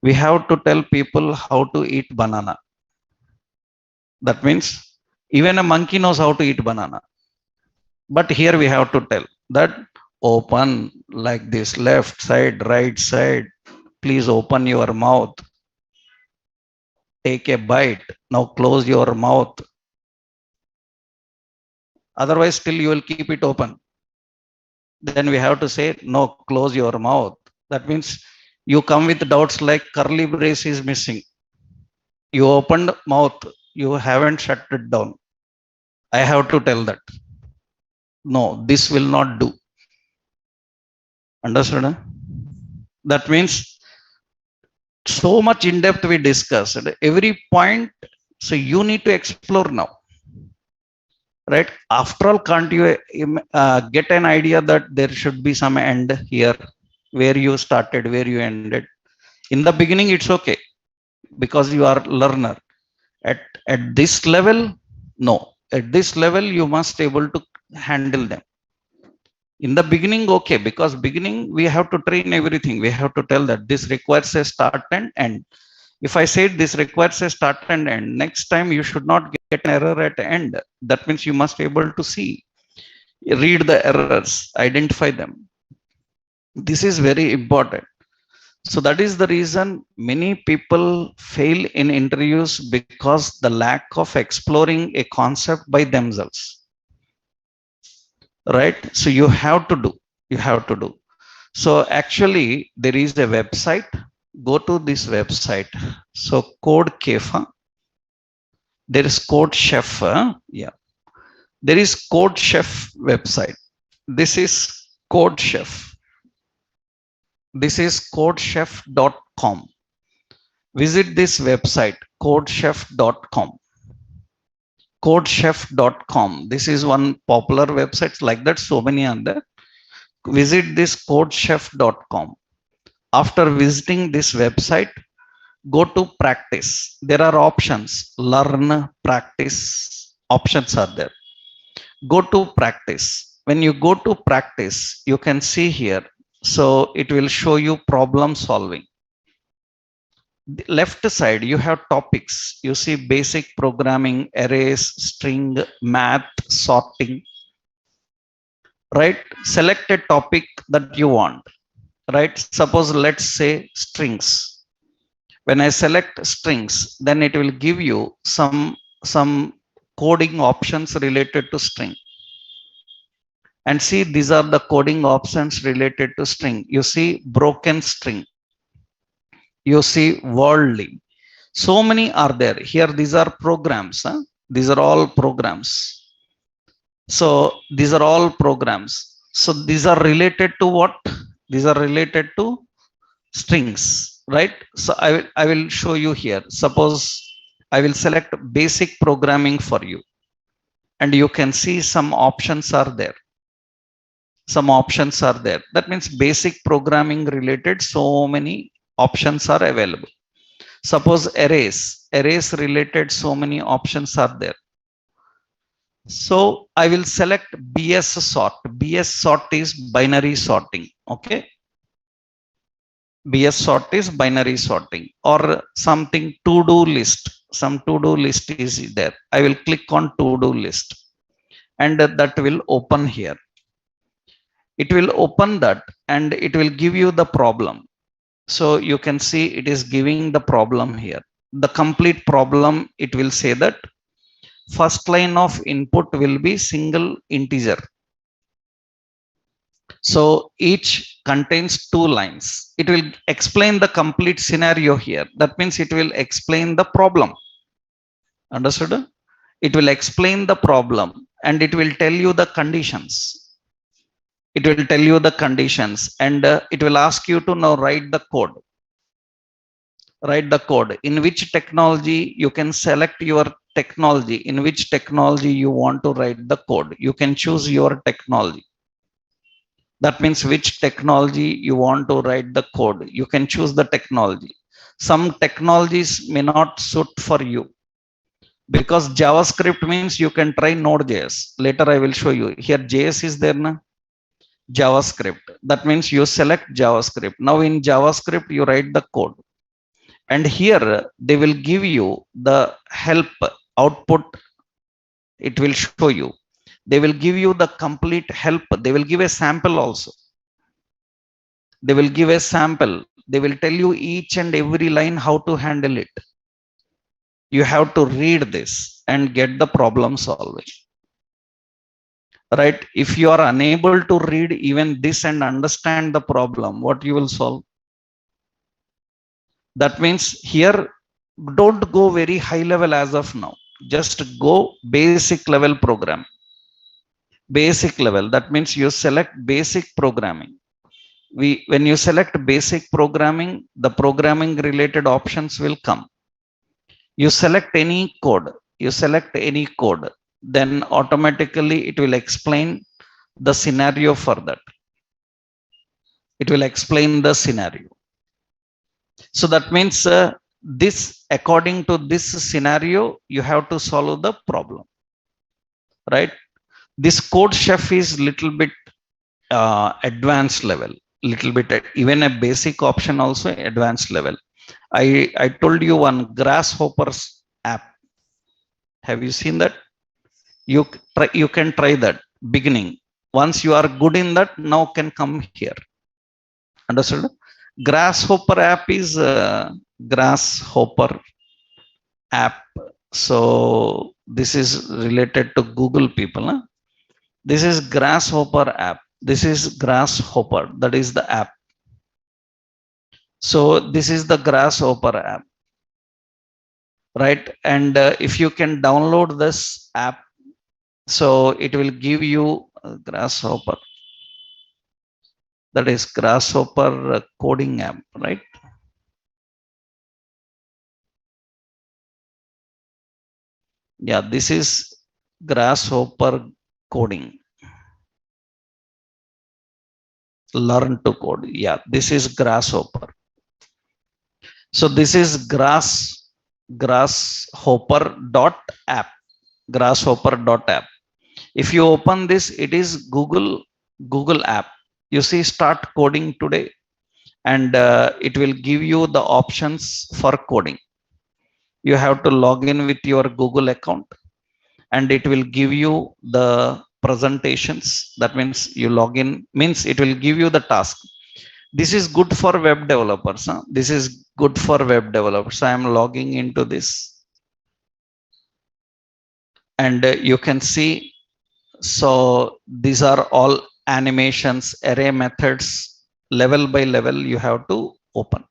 we have to tell people how to eat banana. That means even a monkey knows how to eat banana. But here we have to tell that open like this, left side, right side, please open your mouth, take a bite, now close your mouth. Otherwise still you will keep it open. Then we have to say, no, close your mouth. That means you come with doubts like curly brace is missing. You opened mouth, you haven't shut it down. I have to tell that. No, this will not do. Understood? Huh? That means so much in depth we discussed every point. So you need to explore now. Right? After all, can't you get an idea that there should be some end here, where you started, where you ended? In the beginning, it's okay because you are learner. At this level, no. At this level, you must able to handle them. In the beginning, okay, because beginning we have to train everything. We have to tell that this requires a start and end. If I said this requires a start and end, next time you should not get an error at the end. That means you must be able to see, read the errors, identify them. This is very important. So that is the reason many people fail in interviews, because the lack of exploring a concept by themselves. Right? So you have to do. So actually there is a website. Go to this website. So CodeCafe. There is CodeChef. Yeah. There is CodeChef website. This is CodeChef. This is codechef.com. Visit this website, codechef.com. Codechef.com. This is one popular website like that. So many are there. Visit this codechef.com. After visiting this website, go to practice. There are options. Learn, practice. Options are there. Go to practice. When you go to practice, you can see here. So it will show you problem solving. The left side, you have topics. You see basic programming, arrays, string, math, sorting. Right? Select a topic that you want. Right? Suppose let's say strings. When I select strings, then it will give you some coding options related to string. And see, these are the coding options related to string. You see broken string. You see worldly. So many are there. Here, these are programs. Huh? These are all programs. So these are all programs. So these are related to what? These are related to strings, right? So I will show you here. Suppose I will select basic programming for you, and you can see some options are there. Some options are there. That means basic programming related, so many options are available. Suppose arrays related, so many options are there. So I will select BS sort. BS sort is binary sorting. Okay. BS sort is binary sorting, or something to-do list. Some to-do list is there. I will click on to-do list, and that will open here. It will open that, and it will give you the problem. So you can see it is giving the problem here. The complete problem, it will say that first line of input will be single integer. So each contains 2 lines. It will explain the complete scenario here. That means it will explain the problem. Understood? It will explain the problem, and it will tell you the conditions. It will tell you the conditions, and it will ask you to now write the code. Write the code. In which technology you can select your technology. In which technology you want to write the code. You can choose your technology. That means which technology you want to write the code. You can choose the technology. Some technologies may not suit for you, because JavaScript means you can try Node.js. Later I will show you. Here JS is there na? JavaScript. That means you select JavaScript. Now in JavaScript you write the code. And here they will give you the help output. It will show you. They will give you the complete help. They will give a sample also. They will give a sample. They will tell you each and every line how to handle it. You have to read this and get the problem solving. Right? If you are unable to read even this and understand the problem, what you will solve? That means here, don't go very high level as of now. Just go basic level program. Basic level. That means you select basic programming. When you select basic programming, the programming related options will come. You select any code. You select any code. Then automatically it will explain the scenario for that. It will explain the scenario. So that means this, according to this scenario, you have to solve the problem. Right? This code chef is little bit advanced level. Little bit, even a basic option also advanced level. I told you one Grasshopper's app. Have you seen that? You can try that beginning. Once you are good in that, now can come here. Understood? Grasshopper app is Grasshopper app. So this is related to Google people. Huh? This is Grasshopper app. This is Grasshopper. That is the app. So this is the Grasshopper app. Right? And if you can download this app, so it will give you Grasshopper. That is Grasshopper coding app, right? Yeah, this is Grasshopper coding. Learn to code. Yeah, this is Grasshopper. So this is Grasshopper.app. Grasshopper.app. If you open this, it is Google app. You see, start coding today, and it will give you the options for coding. You have to log in with your Google account, and it will give you the presentations. That means you log in, means it will give you the task. This is good for web developers. Huh? This is good for web developers. I am logging into this, and you can see. So these are all animations, array methods, level by level you have to open.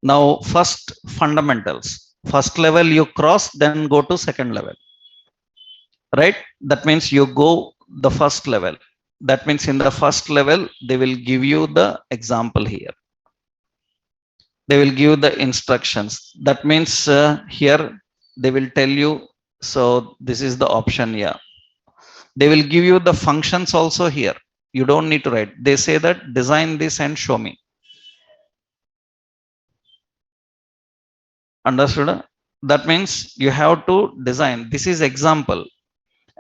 Now first fundamentals, first level you cross, then go to second level, right? That means you go the first level. That means in the first level they will give you the example here, they will give the instructions. That means here they will tell you, so this is the option. Yeah, they will give you the functions also here, you don't need to write. They say that design this and show me. Understood? That means you have to design, this is example,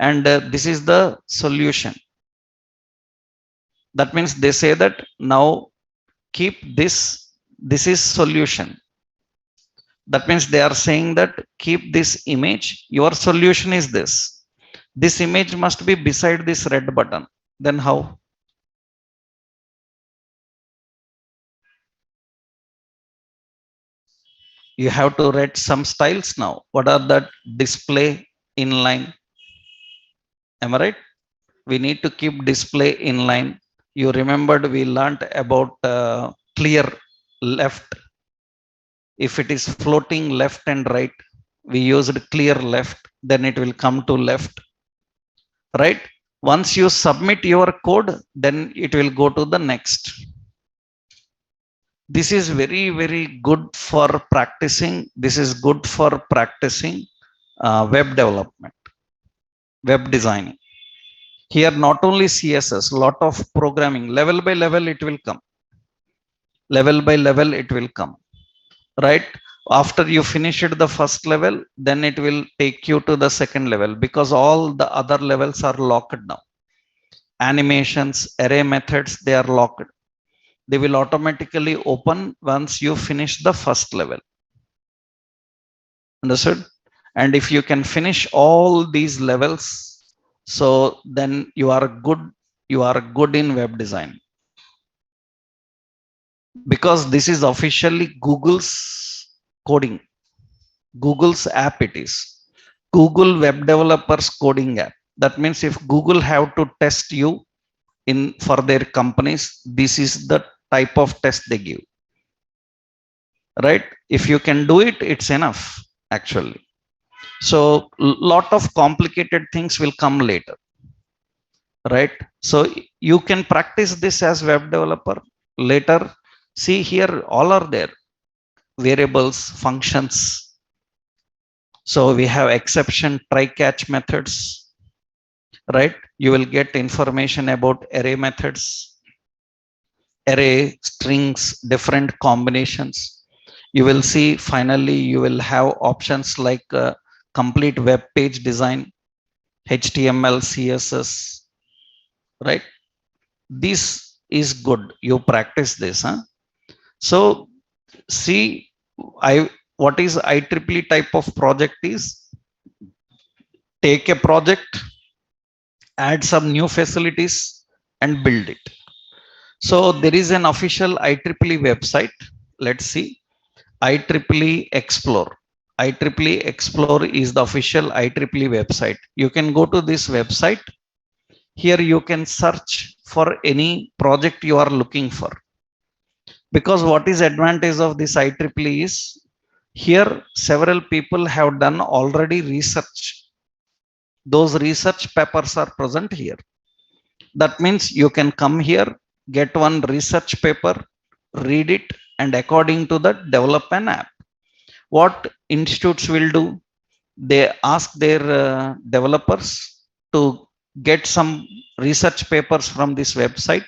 and this is the solution. That means they say that now keep this, this is solution. That means they are saying that keep this image, your solution is this image must be beside this red button. Then how? You have to write some styles now. What are that? Display inline, am I right? We need to keep display inline. You remembered we learned about clear left. If it is floating left and right, we used clear left, then it will come to left, right? Once you submit your code, then it will go to the next. This is very, very good for practicing. This is good for practicing web development, web designing. Here, not only CSS, lot of programming, level by level it will come. Level by level it will come, right? After you finish it the first level, then it will take you to the second level, because all the other levels are locked now. Animations, array methods, they are locked. They will automatically open once you finish the first level. Understood? And if you can finish all these levels, so then you are good, you are good in web design, because this is officially Google's coding, Google's app. It is Google Web Developers coding app. That means if Google have to test you in for their companies, this is the type of test they give, right? If you can do it, it's enough actually. So lot of complicated things will come later, right? So you can practice this as web developer later. See here, all are there, variables, functions. So we have exception, try catch methods, right? You will get information about array methods, array strings, different combinations. You will see finally you will have options like complete web page design, HTML, CSS, right? This is good, you practice this, huh? So see, what is IEEE type of project is, take a project, add some new facilities and build it. So there is an official IEEE website. Let's see, IEEE Explore. IEEE Explore is the official IEEE website. You can go to this website. Here you can search for any project you are looking for. Because what is advantage of this IEEE is, here several people have done already research. Those research papers are present here. That means you can come here, get one research paper, read it, and according to that develop an app. What institutes will do, they ask their developers to get some research papers from this website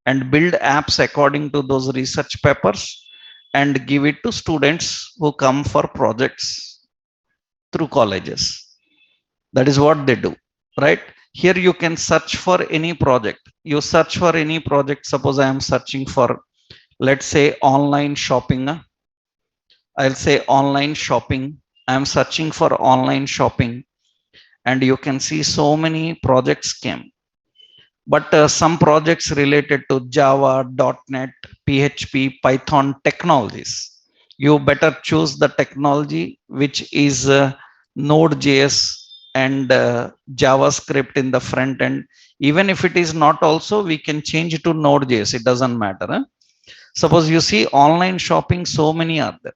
and build apps according to those research papers and give it to students who come for projects through colleges. That is what they do, right? Here you can search for any project. You search for any project. Suppose I am searching for, let's say, online shopping. I'll say online shopping. I am searching for online shopping, and you can see so many projects came. But some projects related to Java, .NET, PHP, Python technologies. You better choose the technology which is Node.js and JavaScript in the front end. Even if it is not also, we can change it to Node.js. It doesn't matter. Huh? Suppose you see online shopping, so many are there.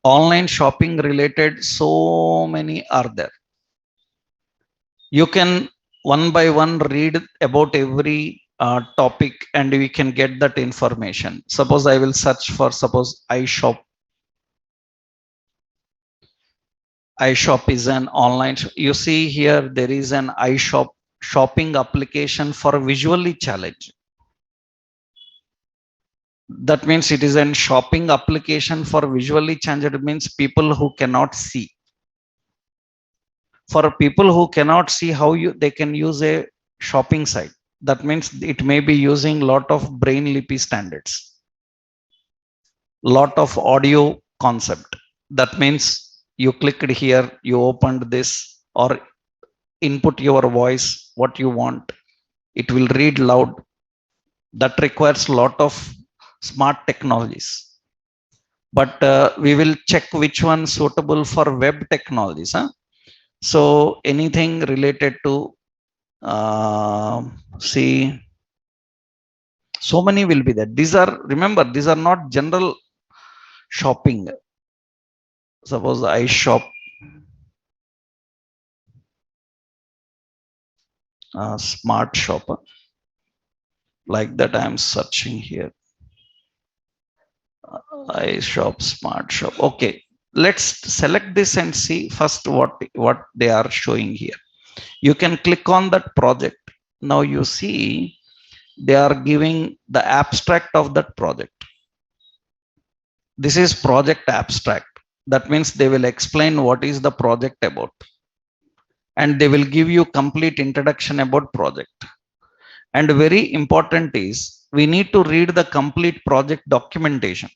Online shopping related, so many are there. You can one by one read about every topic and we can get that information. Suppose I will search for, suppose iShop. iShop is an online, you see here there is an iShop shopping application for visually challenged. That means it is a shopping application for visually challenged, means people who cannot see. For people who cannot see, how they can use a shopping site. That means it may be using lot of Brainlipi standards, lot of audio concept. That means you clicked here, you opened this, or input your voice, what you want. It will read loud. That requires a lot of smart technologies. But we will check which one suitable for web technologies. So anything related to see, so many will be there. These are, remember, these are not general shopping. Suppose I shop smart shopper, like that. I am searching here. I shop smart shop. Okay, let's select this and see first what they are showing here. You can click on that project. Now you see they are giving the abstract of that project. This is project abstract. That means they will explain what is the project about, and they will give you complete introduction about project. And very important is we need to read the complete project documentation,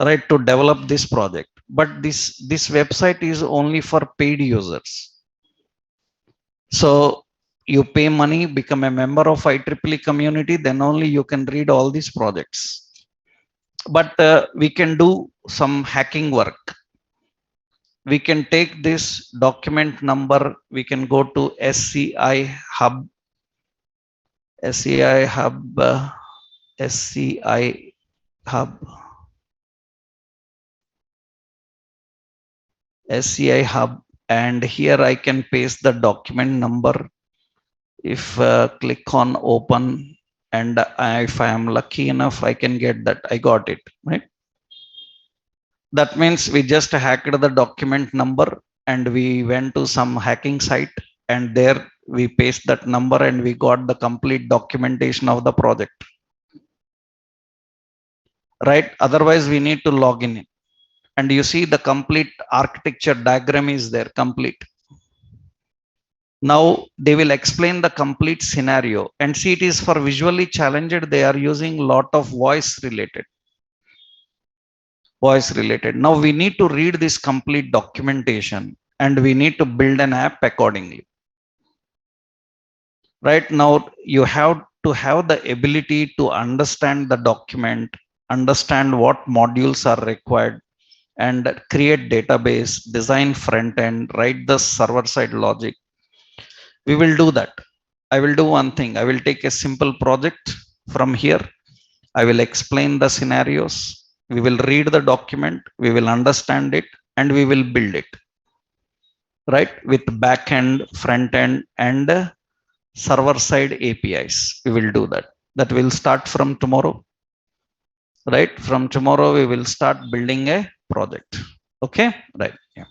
right, to develop this project. But this website is only for paid users. So you pay money, become a member of IEEE community, then only you can read all these projects. But we can do some hacking work. We can take this document number, we can go to SCI Hub, SCI Hub, SCI Hub, SCI Hub, and here I can paste the document number. If click on open, and if I am lucky enough, I can get that. I got it, right? That means we just hacked the document number and we went to some hacking site, and there we paste that number and we got the complete documentation of the project, right? Otherwise we need to log in, and you see the complete architecture diagram is there, complete. Now they will explain the complete scenario, and see, it is for visually challenged. They are using lot of voice related. Now we need to read this complete documentation and we need to build an app accordingly. Right now you have to have the ability to understand the document, understand what modules are required, and create database, design front end, write the server side logic. We will do that. I will do one thing. I will take a simple project from here. I will explain the scenarios. We will read the document, we will understand it, and we will build it, right, with back end, front end, and server side APIs. We will do that. That will start from tomorrow, right? From tomorrow we will start building a project. Okay, right? Yeah.